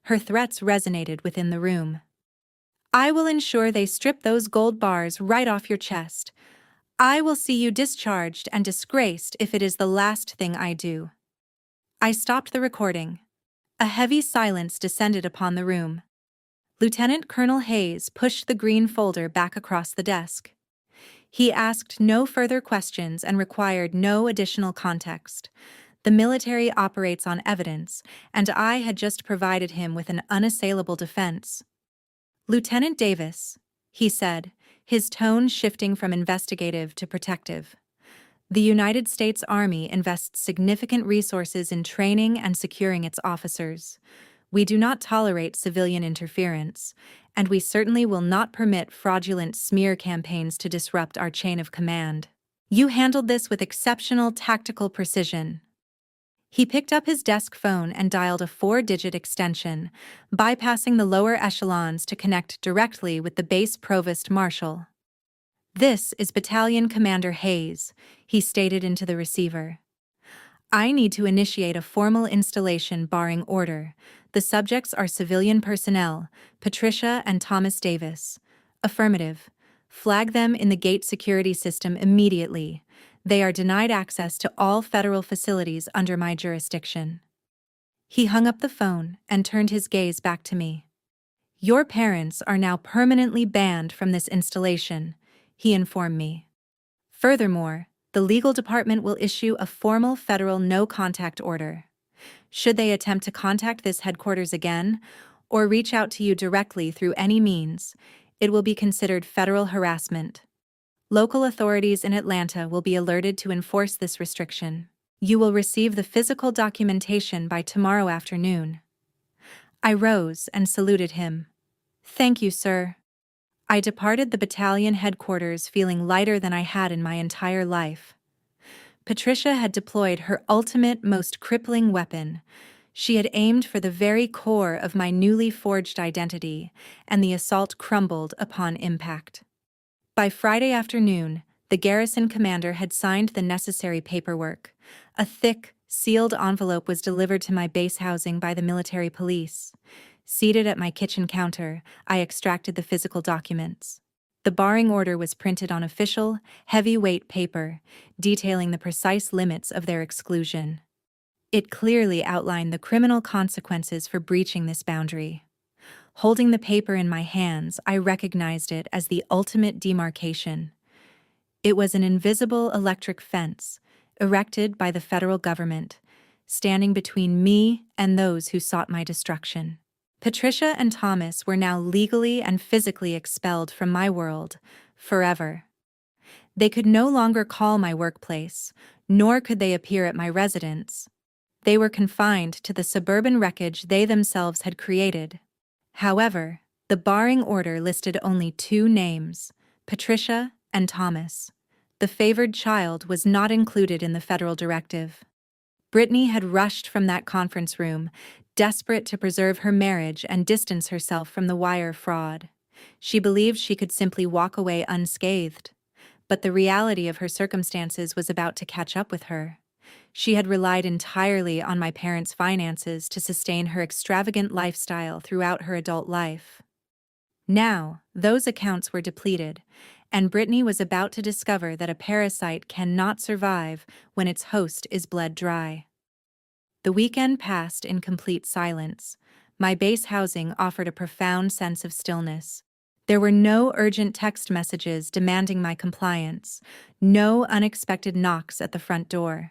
Her threats resonated within the room. "I will ensure they strip those gold bars right off your chest. I will see you discharged and disgraced if it is the last thing I do." I stopped the recording. A heavy silence descended upon the room. Lieutenant Colonel Hayes pushed the green folder back across the desk. He asked no further questions and required no additional context. The military operates on evidence, and I had just provided him with an unassailable defense. "Lieutenant Davis," he said, his tone shifting from investigative to protective. "The United States Army invests significant resources in training and securing its officers. We do not tolerate civilian interference, and we certainly will not permit fraudulent smear campaigns to disrupt our chain of command. You handled this with exceptional tactical precision." He picked up his desk phone and dialed a 4-digit extension, bypassing the lower echelons to connect directly with the base provost marshal. "This is Battalion Commander Hayes," he stated into the receiver. "I need to initiate a formal installation barring order. The subjects are civilian personnel, Patricia and Thomas Davis." "Affirmative. Flag them in the gate security system immediately. They are denied access to all federal facilities under my jurisdiction." He hung up the phone and turned his gaze back to me. "Your parents are now permanently banned from this installation," he informed me. "Furthermore, the legal department will issue a formal federal no-contact order. Should they attempt to contact this headquarters again, or reach out to you directly through any means, it will be considered federal harassment. Local authorities in Atlanta will be alerted to enforce this restriction. You will receive the physical documentation by tomorrow afternoon." I rose and saluted him. "Thank you, sir." I departed the battalion headquarters feeling lighter than I had in my entire life. Patricia had deployed her ultimate, most crippling weapon. She had aimed for the very core of my newly forged identity, and the assault crumbled upon impact. By Friday afternoon, the garrison commander had signed the necessary paperwork. A thick, sealed envelope was delivered to my base housing by the military police. Seated at my kitchen counter, I extracted the physical documents. The barring order was printed on official, heavy-weight paper, detailing the precise limits of their exclusion. It clearly outlined the criminal consequences for breaching this boundary. Holding the paper in my hands, I recognized it as the ultimate demarcation. It was an invisible electric fence, erected by the federal government, standing between me and those who sought my destruction. Patricia and Thomas were now legally and physically expelled from my world, forever. They could no longer call my workplace, nor could they appear at my residence. They were confined to the suburban wreckage they themselves had created. However, the barring order listed only 2 names, Patricia and Thomas. The favored child was not included in the federal directive. Brittany had rushed from that conference room, desperate to preserve her marriage and distance herself from the wire fraud. She believed she could simply walk away unscathed. But the reality of her circumstances was about to catch up with her. She had relied entirely on my parents' finances to sustain her extravagant lifestyle throughout her adult life. Now, those accounts were depleted, and Brittany was about to discover that a parasite cannot survive when its host is bled dry. The weekend passed in complete silence. My base housing offered a profound sense of stillness. There were no urgent text messages demanding my compliance, no unexpected knocks at the front door.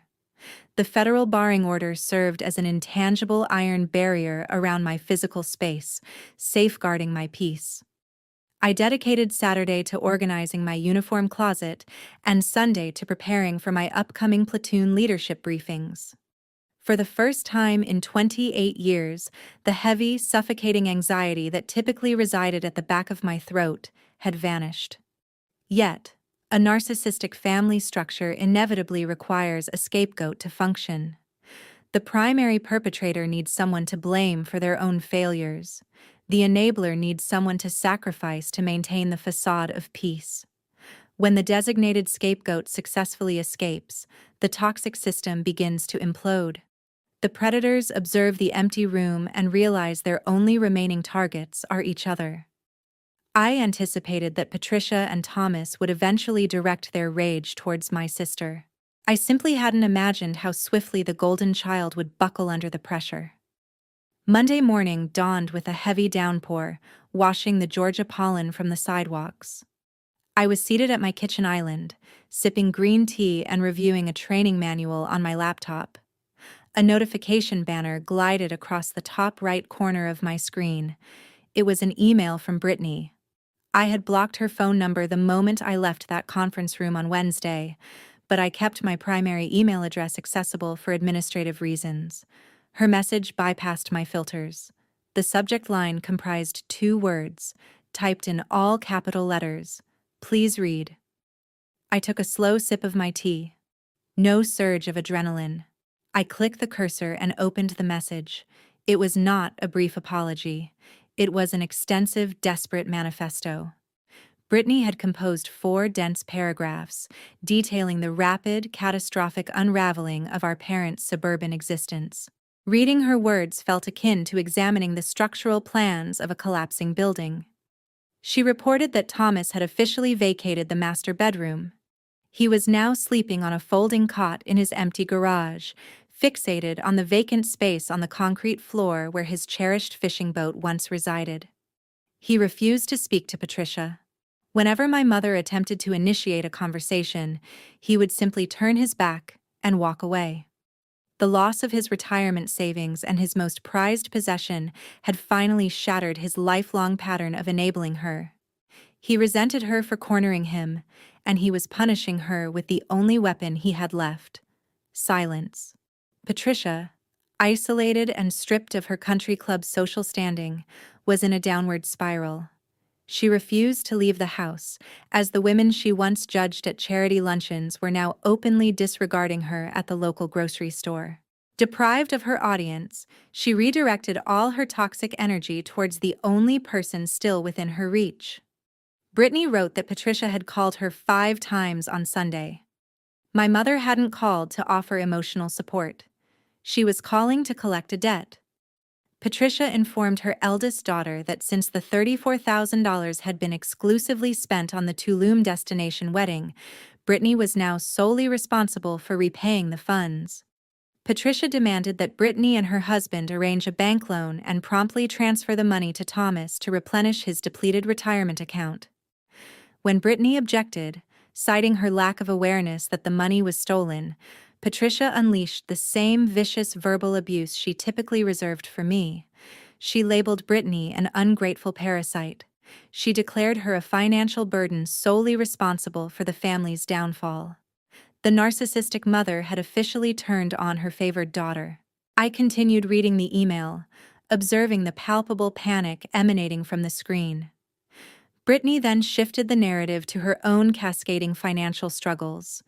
The federal barring order served as an intangible iron barrier around my physical space, safeguarding my peace. I dedicated Saturday to organizing my uniform closet and Sunday to preparing for my upcoming platoon leadership briefings. For the first time in 28 years, the heavy, suffocating anxiety that typically resided at the back of my throat had vanished. Yet, a narcissistic family structure inevitably requires a scapegoat to function. The primary perpetrator needs someone to blame for their own failures. The enabler needs someone to sacrifice to maintain the facade of peace. When the designated scapegoat successfully escapes, the toxic system begins to implode. The predators observe the empty room and realize their only remaining targets are each other. I anticipated that Patricia and Thomas would eventually direct their rage towards my sister. I simply hadn't imagined how swiftly the golden child would buckle under the pressure. Monday morning dawned with a heavy downpour, washing the Georgia pollen from the sidewalks. I was seated at my kitchen island, sipping green tea and reviewing a training manual on my laptop. A notification banner glided across the top right corner of my screen. It was an email from Brittany. I had blocked her phone number the moment I left that conference room on Wednesday, but I kept my primary email address accessible for administrative reasons. Her message bypassed my filters. The subject line comprised 2 words, typed in all capital letters. Please read. I took a slow sip of my tea. No surge of adrenaline. I clicked the cursor and opened the message. It was not a brief apology. It was an extensive, desperate manifesto. Brittany had composed 4 dense paragraphs, detailing the rapid, catastrophic unraveling of our parents' suburban existence. Reading her words felt akin to examining the structural plans of a collapsing building. She reported that Thomas had officially vacated the master bedroom. He was now sleeping on a folding cot in his empty garage, fixated on the vacant space on the concrete floor where his cherished fishing boat once resided. He refused to speak to Patricia. Whenever my mother attempted to initiate a conversation, he would simply turn his back and walk away. The loss of his retirement savings and his most prized possession had finally shattered his lifelong pattern of enabling her. He resented her for cornering him, and he was punishing her with the only weapon he had left: silence. Patricia, isolated and stripped of her country club's social standing, was in a downward spiral. She refused to leave the house, as the women she once judged at charity luncheons were now openly disregarding her at the local grocery store. Deprived of her audience, she redirected all her toxic energy towards the only person still within her reach. Brittany wrote that Patricia had called her 5 times on Sunday. My mother hadn't called to offer emotional support. She was calling to collect a debt. Patricia informed her eldest daughter that since the $34,000 had been exclusively spent on the Tulum destination wedding, Brittany was now solely responsible for repaying the funds. Patricia demanded that Brittany and her husband arrange a bank loan and promptly transfer the money to Thomas to replenish his depleted retirement account. When Brittany objected, citing her lack of awareness that the money was stolen, Patricia unleashed the same vicious verbal abuse she typically reserved for me. She labeled Brittany an ungrateful parasite. She declared her a financial burden solely responsible for the family's downfall. The narcissistic mother had officially turned on her favored daughter. I continued reading the email, observing the palpable panic emanating from the screen. Brittany then shifted the narrative to her own cascading financial struggles.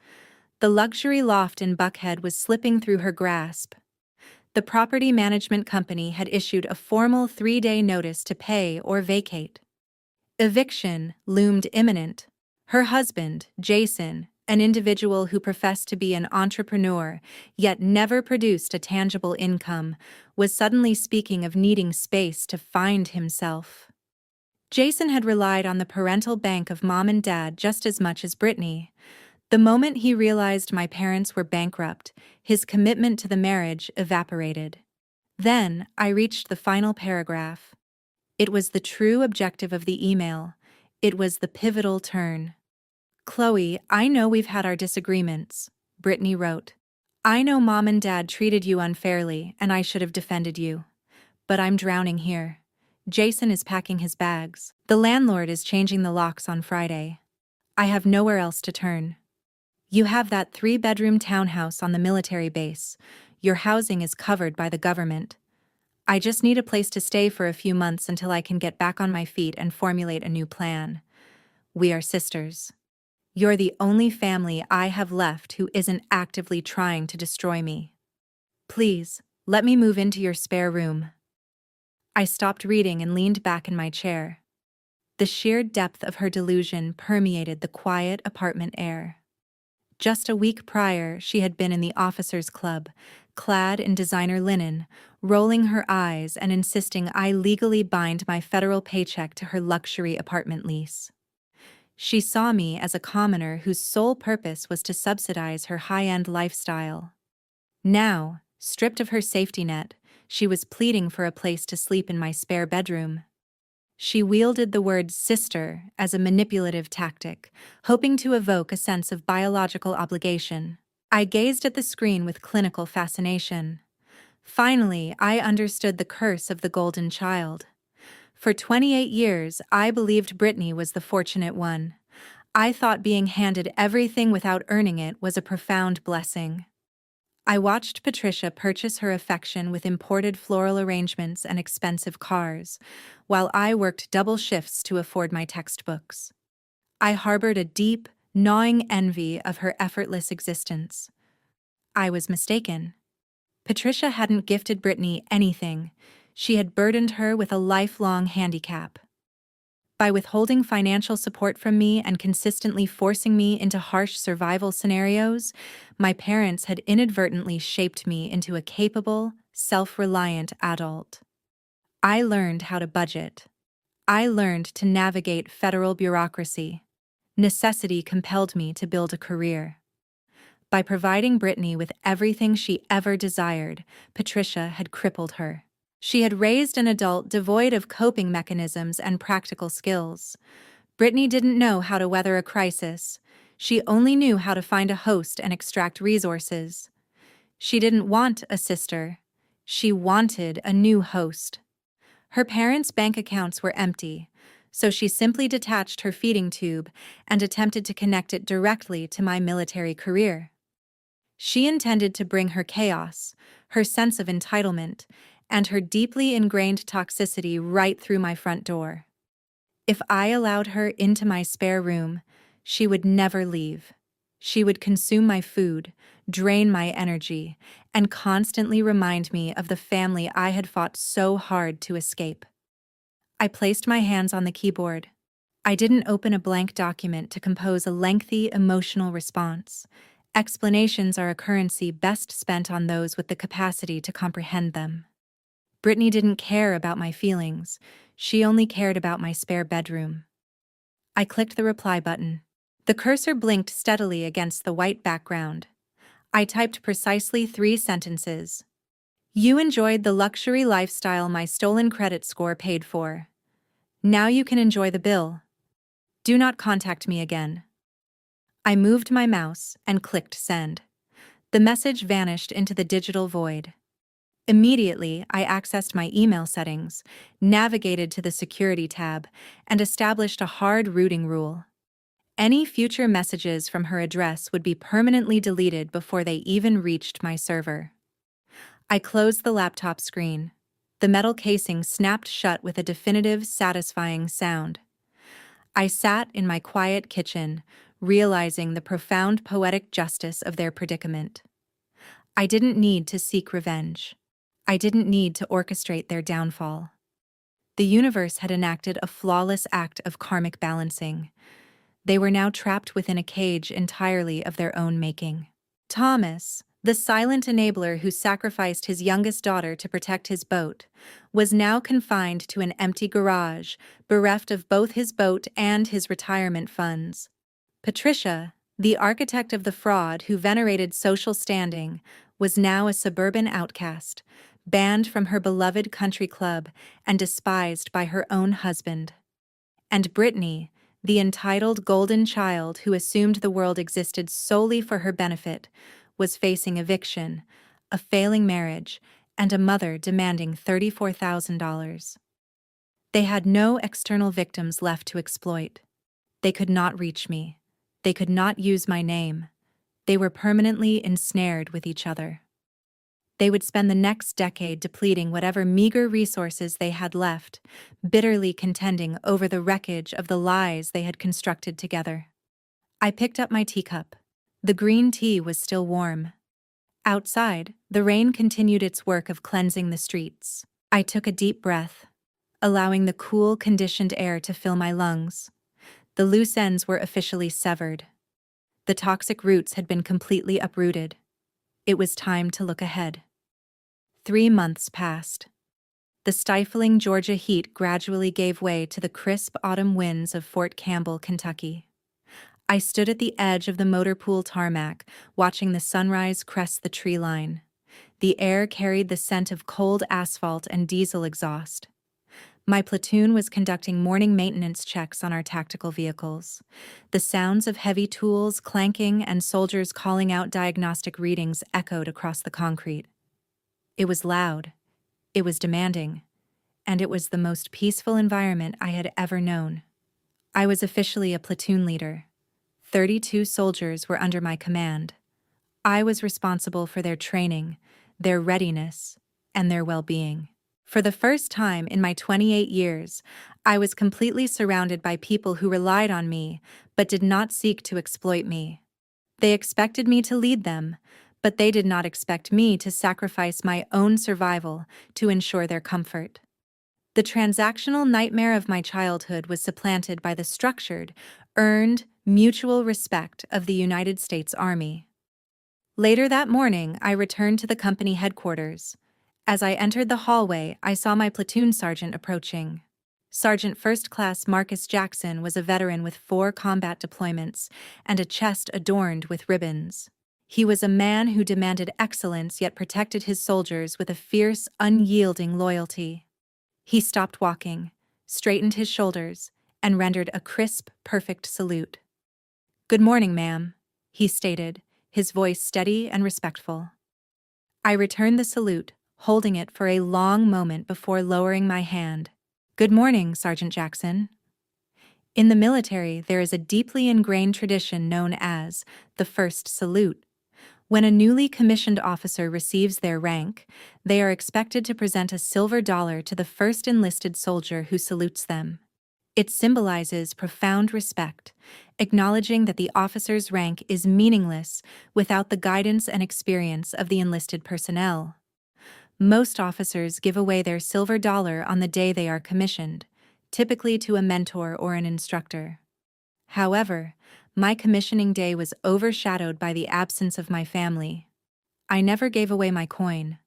The luxury loft in Buckhead was slipping through her grasp. The property management company had issued a formal 3-day notice to pay or vacate. Eviction loomed imminent. Her husband, Jason, an individual who professed to be an entrepreneur, yet never produced a tangible income, was suddenly speaking of needing space to find himself. Jason had relied on the parental bank of mom and dad just as much as Brittany. The moment he realized my parents were bankrupt, his commitment to the marriage evaporated. Then I reached the final paragraph. It was the true objective of the email. It was the pivotal turn. "Chloe, I know we've had our disagreements," Brittany wrote. I know Mom and Dad treated you unfairly, and I should have defended you. But I'm drowning here. Jason is packing his bags. The landlord is changing the locks on Friday. I have nowhere else to turn. You have that 3-bedroom townhouse on the military base. Your housing is covered by the government. I just need a place to stay for a few months until I can get back on my feet and formulate a new plan. We are sisters. You're the only family I have left who isn't actively trying to destroy me. Please, let me move into your spare room. I stopped reading and leaned back in my chair. The sheer depth of her delusion permeated the quiet apartment air. Just a week prior, she had been in the officers' club, clad in designer linen, rolling her eyes and insisting I legally bind my federal paycheck to her luxury apartment lease. She saw me as a commoner whose sole purpose was to subsidize her high-end lifestyle. Now, stripped of her safety net, she was pleading for a place to sleep in my spare bedroom. She wielded the word sister as a manipulative tactic, hoping to evoke a sense of biological obligation. I gazed at the screen with clinical fascination. Finally, I understood the curse of the golden child. For 28 years, I believed Brittany was the fortunate one. I thought being handed everything without earning it was a profound blessing. I watched Patricia purchase her affection with imported floral arrangements and expensive cars, while I worked double shifts to afford my textbooks. I harbored a deep, gnawing envy of her effortless existence. I was mistaken. Patricia hadn't gifted Brittany anything. She had burdened her with a lifelong handicap. By withholding financial support from me and consistently forcing me into harsh survival scenarios, my parents had inadvertently shaped me into a capable, self-reliant adult. I learned how to budget. I learned to navigate federal bureaucracy. Necessity compelled me to build a career. By providing Brittany with everything she ever desired, Patricia had crippled her. She had raised an adult devoid of coping mechanisms and practical skills. Brittany didn't know how to weather a crisis. She only knew how to find a host and extract resources. She didn't want a sister. She wanted a new host. Her parents' bank accounts were empty, so she simply detached her feeding tube and attempted to connect it directly to my military career. She intended to bring her chaos, her sense of entitlement, and her deeply ingrained toxicity right through my front door. If I allowed her into my spare room, she would never leave. She would consume my food, drain my energy, and constantly remind me of the family I had fought so hard to escape. I placed my hands on the keyboard. I didn't open a blank document to compose a lengthy, emotional response. Explanations are a currency best spent on those with the capacity to comprehend them. Brittany didn't care about my feelings. She only cared about my spare bedroom. I clicked the reply button. The cursor blinked steadily against the white background. I typed precisely 3 sentences. You enjoyed the luxury lifestyle my stolen credit score paid for. Now you can enjoy the bill. Do not contact me again. I moved my mouse and clicked send. The message vanished into the digital void. Immediately, I accessed my email settings, navigated to the Security tab, and established a hard routing rule. Any future messages from her address would be permanently deleted before they even reached my server. I closed the laptop screen. The metal casing snapped shut with a definitive, satisfying sound. I sat in my quiet kitchen, realizing the profound poetic justice of their predicament. I didn't need to seek revenge. I didn't need to orchestrate their downfall. The universe had enacted a flawless act of karmic balancing. They were now trapped within a cage entirely of their own making. Thomas, the silent enabler who sacrificed his youngest daughter to protect his boat, was now confined to an empty garage, bereft of both his boat and his retirement funds. Patricia, the architect of the fraud who venerated social standing, was now a suburban outcast, banned from her beloved country club and despised by her own husband. And Brittany, the entitled golden child who assumed the world existed solely for her benefit, was facing eviction, a failing marriage, and a mother demanding $34,000. They had no external victims left to exploit. They could not reach me. They could not use my name. They were permanently ensnared with each other. They would spend the next decade depleting whatever meager resources they had left, bitterly contending over the wreckage of the lies they had constructed together. I picked up my teacup. The green tea was still warm. Outside, the rain continued its work of cleansing the streets. I took a deep breath, allowing the cool, conditioned air to fill my lungs. The loose ends were officially severed. The toxic roots had been completely uprooted. It was time to look ahead. 3 months passed. The stifling Georgia heat gradually gave way to the crisp autumn winds of Fort Campbell, Kentucky. I stood at the edge of the motor pool tarmac, watching the sunrise crest the tree line. The air carried the scent of cold asphalt and diesel exhaust. My platoon was conducting morning maintenance checks on our tactical vehicles. The sounds of heavy tools clanking and soldiers calling out diagnostic readings echoed across the concrete. It was loud, it was demanding, and it was the most peaceful environment I had ever known. I was officially a platoon leader. 32 soldiers were under my command. I was responsible for their training, their readiness, and their well-being. For the first time in my 28 years, I was completely surrounded by people who relied on me but did not seek to exploit me. They expected me to lead them, but they did not expect me to sacrifice my own survival to ensure their comfort. The transactional nightmare of my childhood was supplanted by the structured, earned, mutual respect of the United States Army. Later that morning, I returned to the company headquarters. As I entered the hallway, I saw my platoon sergeant approaching. Sergeant First Class Marcus Jackson was a veteran with 4 combat deployments and a chest adorned with ribbons. He was a man who demanded excellence yet protected his soldiers with a fierce, unyielding loyalty. He stopped walking, straightened his shoulders, and rendered a crisp, perfect salute. "Good morning, ma'am," he stated, his voice steady and respectful. I returned the salute, holding it for a long moment before lowering my hand. "Good morning, Sergeant Jackson." In the military, there is a deeply ingrained tradition known as the first salute. When a newly commissioned officer receives their rank, they are expected to present a silver dollar to the first enlisted soldier who salutes them. It symbolizes profound respect, acknowledging that the officer's rank is meaningless without the guidance and experience of the enlisted personnel. Most officers give away their silver dollar on the day they are commissioned, typically to a mentor or an instructor. However, my commissioning day was overshadowed by the absence of my family. I never gave away my coin.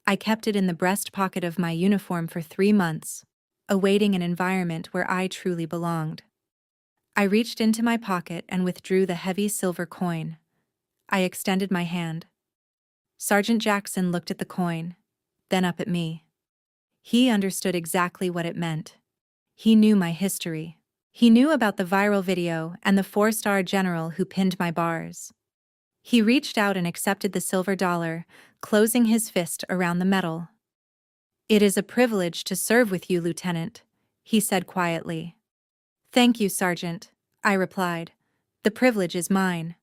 I kept it in the breast pocket of my uniform for 3 months, awaiting an environment where I truly belonged. I reached into my pocket and withdrew the heavy silver coin. I extended my hand. Sergeant Jackson looked at the coin, then up at me. He understood exactly what it meant. He knew my history. He knew about the viral video and the 4-star general who pinned my bars. He reached out and accepted the silver dollar, closing his fist around the metal. "It is a privilege to serve with you, Lieutenant," he said quietly. "Thank you, Sergeant," I replied. "The privilege is mine."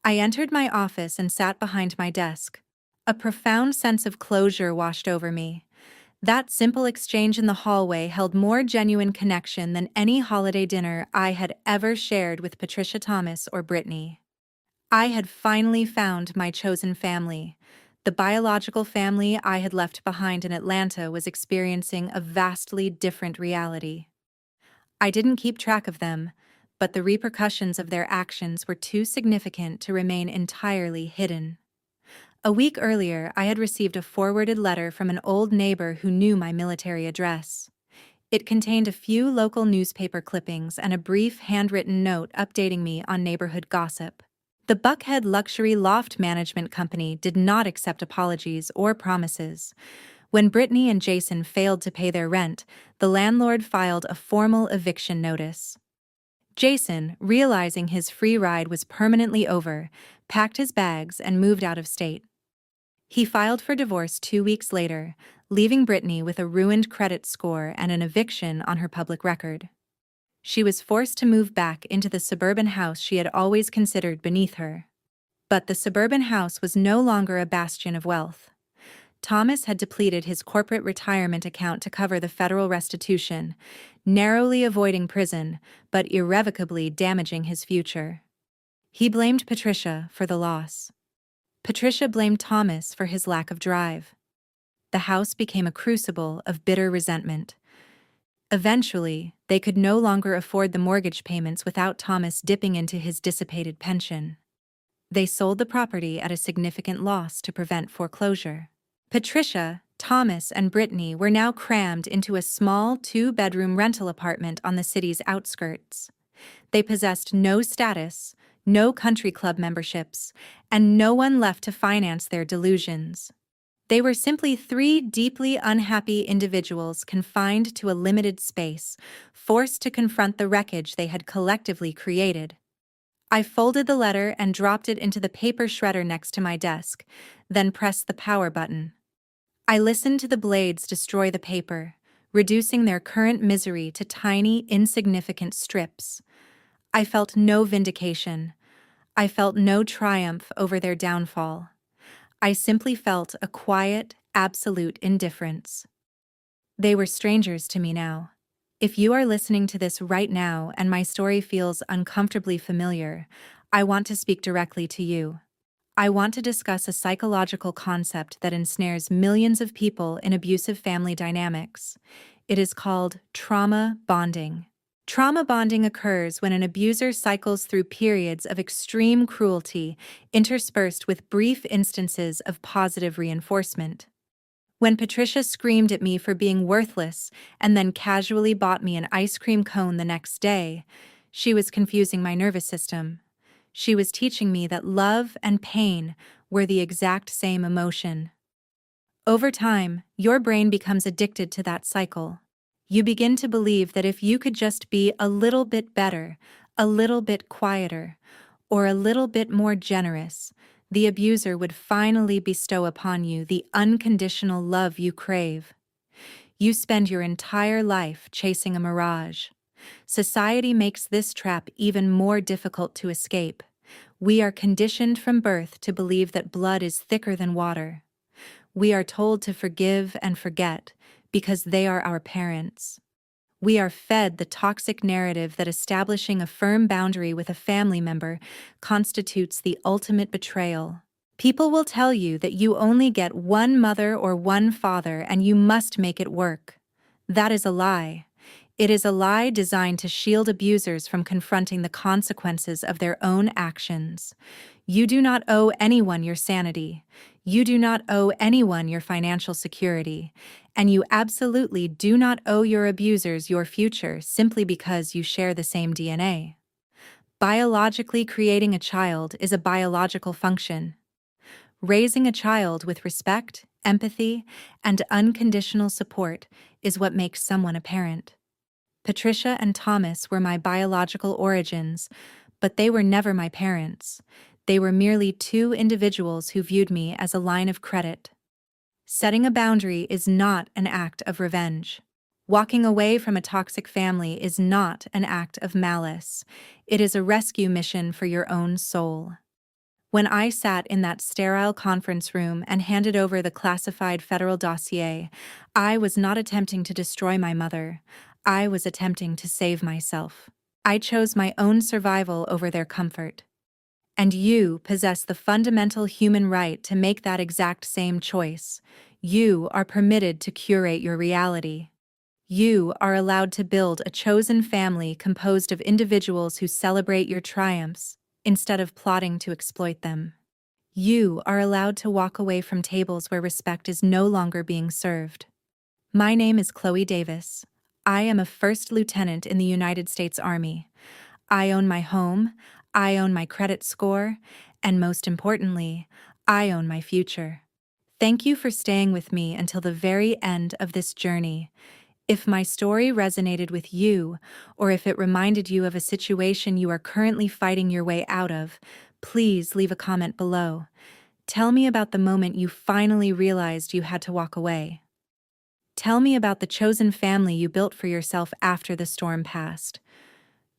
I entered my office and sat behind my desk. A profound sense of closure washed over me. That simple exchange in the hallway held more genuine connection than any holiday dinner I had ever shared with Patricia Thomas or Brittany. I had finally found my chosen family. The biological family I had left behind in Atlanta was experiencing a vastly different reality. I didn't keep track of them, but the repercussions of their actions were too significant to remain entirely hidden. A week earlier, I had received a forwarded letter from an old neighbor who knew my military address. It contained a few local newspaper clippings and a brief handwritten note updating me on neighborhood gossip. The Buckhead Luxury Loft Management Company did not accept apologies or promises. When Brittany and Jason failed to pay their rent, the landlord filed a formal eviction notice. Jason, realizing his free ride was permanently over, packed his bags, and moved out of state. He filed for divorce 2 weeks later, leaving Brittany with a ruined credit score and an eviction on her public record. She was forced to move back into the suburban house she had always considered beneath her. But the suburban house was no longer a bastion of wealth. Thomas had depleted his corporate retirement account to cover the federal restitution, narrowly avoiding prison, but irrevocably damaging his future. He blamed Patricia for the loss. Patricia blamed Thomas for his lack of drive. The house became a crucible of bitter resentment. Eventually, they could no longer afford the mortgage payments without Thomas dipping into his dissipated pension. They sold the property at a significant loss to prevent foreclosure. Patricia, Thomas, and Brittany were now crammed into a small 2-bedroom rental apartment on the city's outskirts. They possessed no status, no country club memberships, and no one left to finance their delusions. They were simply 3 deeply unhappy individuals confined to a limited space, forced to confront the wreckage they had collectively created. I folded the letter and dropped it into the paper shredder next to my desk, then pressed the power button. I listened to the blades destroy the paper, reducing their current misery to tiny, insignificant strips. I felt no vindication. I felt no triumph over their downfall. I simply felt a quiet, absolute indifference. They were strangers to me now. If you are listening to this right now and my story feels uncomfortably familiar, I want to speak directly to you. I want to discuss a psychological concept that ensnares millions of people in abusive family dynamics. It is called trauma bonding. Trauma bonding occurs when an abuser cycles through periods of extreme cruelty, interspersed with brief instances of positive reinforcement. When Patricia screamed at me for being worthless and then casually bought me an ice cream cone the next day, she was confusing my nervous system. She was teaching me that love and pain were the exact same emotion. Over time, your brain becomes addicted to that cycle. You begin to believe that if you could just be a little bit better, a little bit quieter, or a little bit more generous, the abuser would finally bestow upon you the unconditional love you crave. You spend your entire life chasing a mirage. Society makes this trap even more difficult to escape. We are conditioned from birth to believe that blood is thicker than water. We are told to forgive and forget because they are our parents. We are fed the toxic narrative that establishing a firm boundary with a family member constitutes the ultimate betrayal. People will tell you that you only get one mother or one father and you must make it work. That is a lie. It is a lie designed to shield abusers from confronting the consequences of their own actions. You do not owe anyone your sanity. You do not owe anyone your financial security. And you absolutely do not owe your abusers your future simply because you share the same DNA. Biologically creating a child is a biological function. Raising a child with respect, empathy, and unconditional support is what makes someone a parent. Patricia and Thomas were my biological origins, but they were never my parents. They were merely 2 individuals who viewed me as a line of credit. Setting a boundary is not an act of revenge. Walking away from a toxic family is not an act of malice. It is a rescue mission for your own soul. When I sat in that sterile conference room and handed over the classified federal dossier, I was not attempting to destroy my mother. I was attempting to save myself. I chose my own survival over their comfort. And you possess the fundamental human right to make that exact same choice. You are permitted to curate your reality. You are allowed to build a chosen family composed of individuals who celebrate your triumphs, instead of plotting to exploit them. You are allowed to walk away from tables where respect is no longer being served. My name is Chloe Davis. I am a first lieutenant in the United States Army. I own my home, I own my credit score, and most importantly, I own my future. Thank you for staying with me until the very end of this journey. If my story resonated with you, or if it reminded you of a situation you are currently fighting your way out of, please leave a comment below. Tell me about the moment you finally realized you had to walk away. Tell me about the chosen family you built for yourself after the storm passed.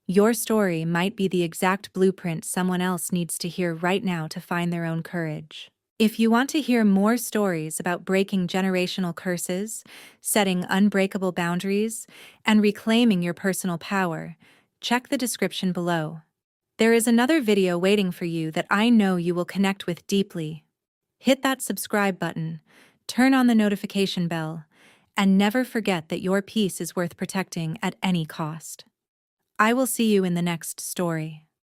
Your story might be the exact blueprint someone else needs to hear right now to find their own courage. If you want to hear more stories about breaking generational curses, setting unbreakable boundaries, and reclaiming your personal power, check the description below. There is another video waiting for you that I know you will connect with deeply. Hit that subscribe button, turn on the notification bell, and never forget that your peace is worth protecting at any cost. I will see you in the next story.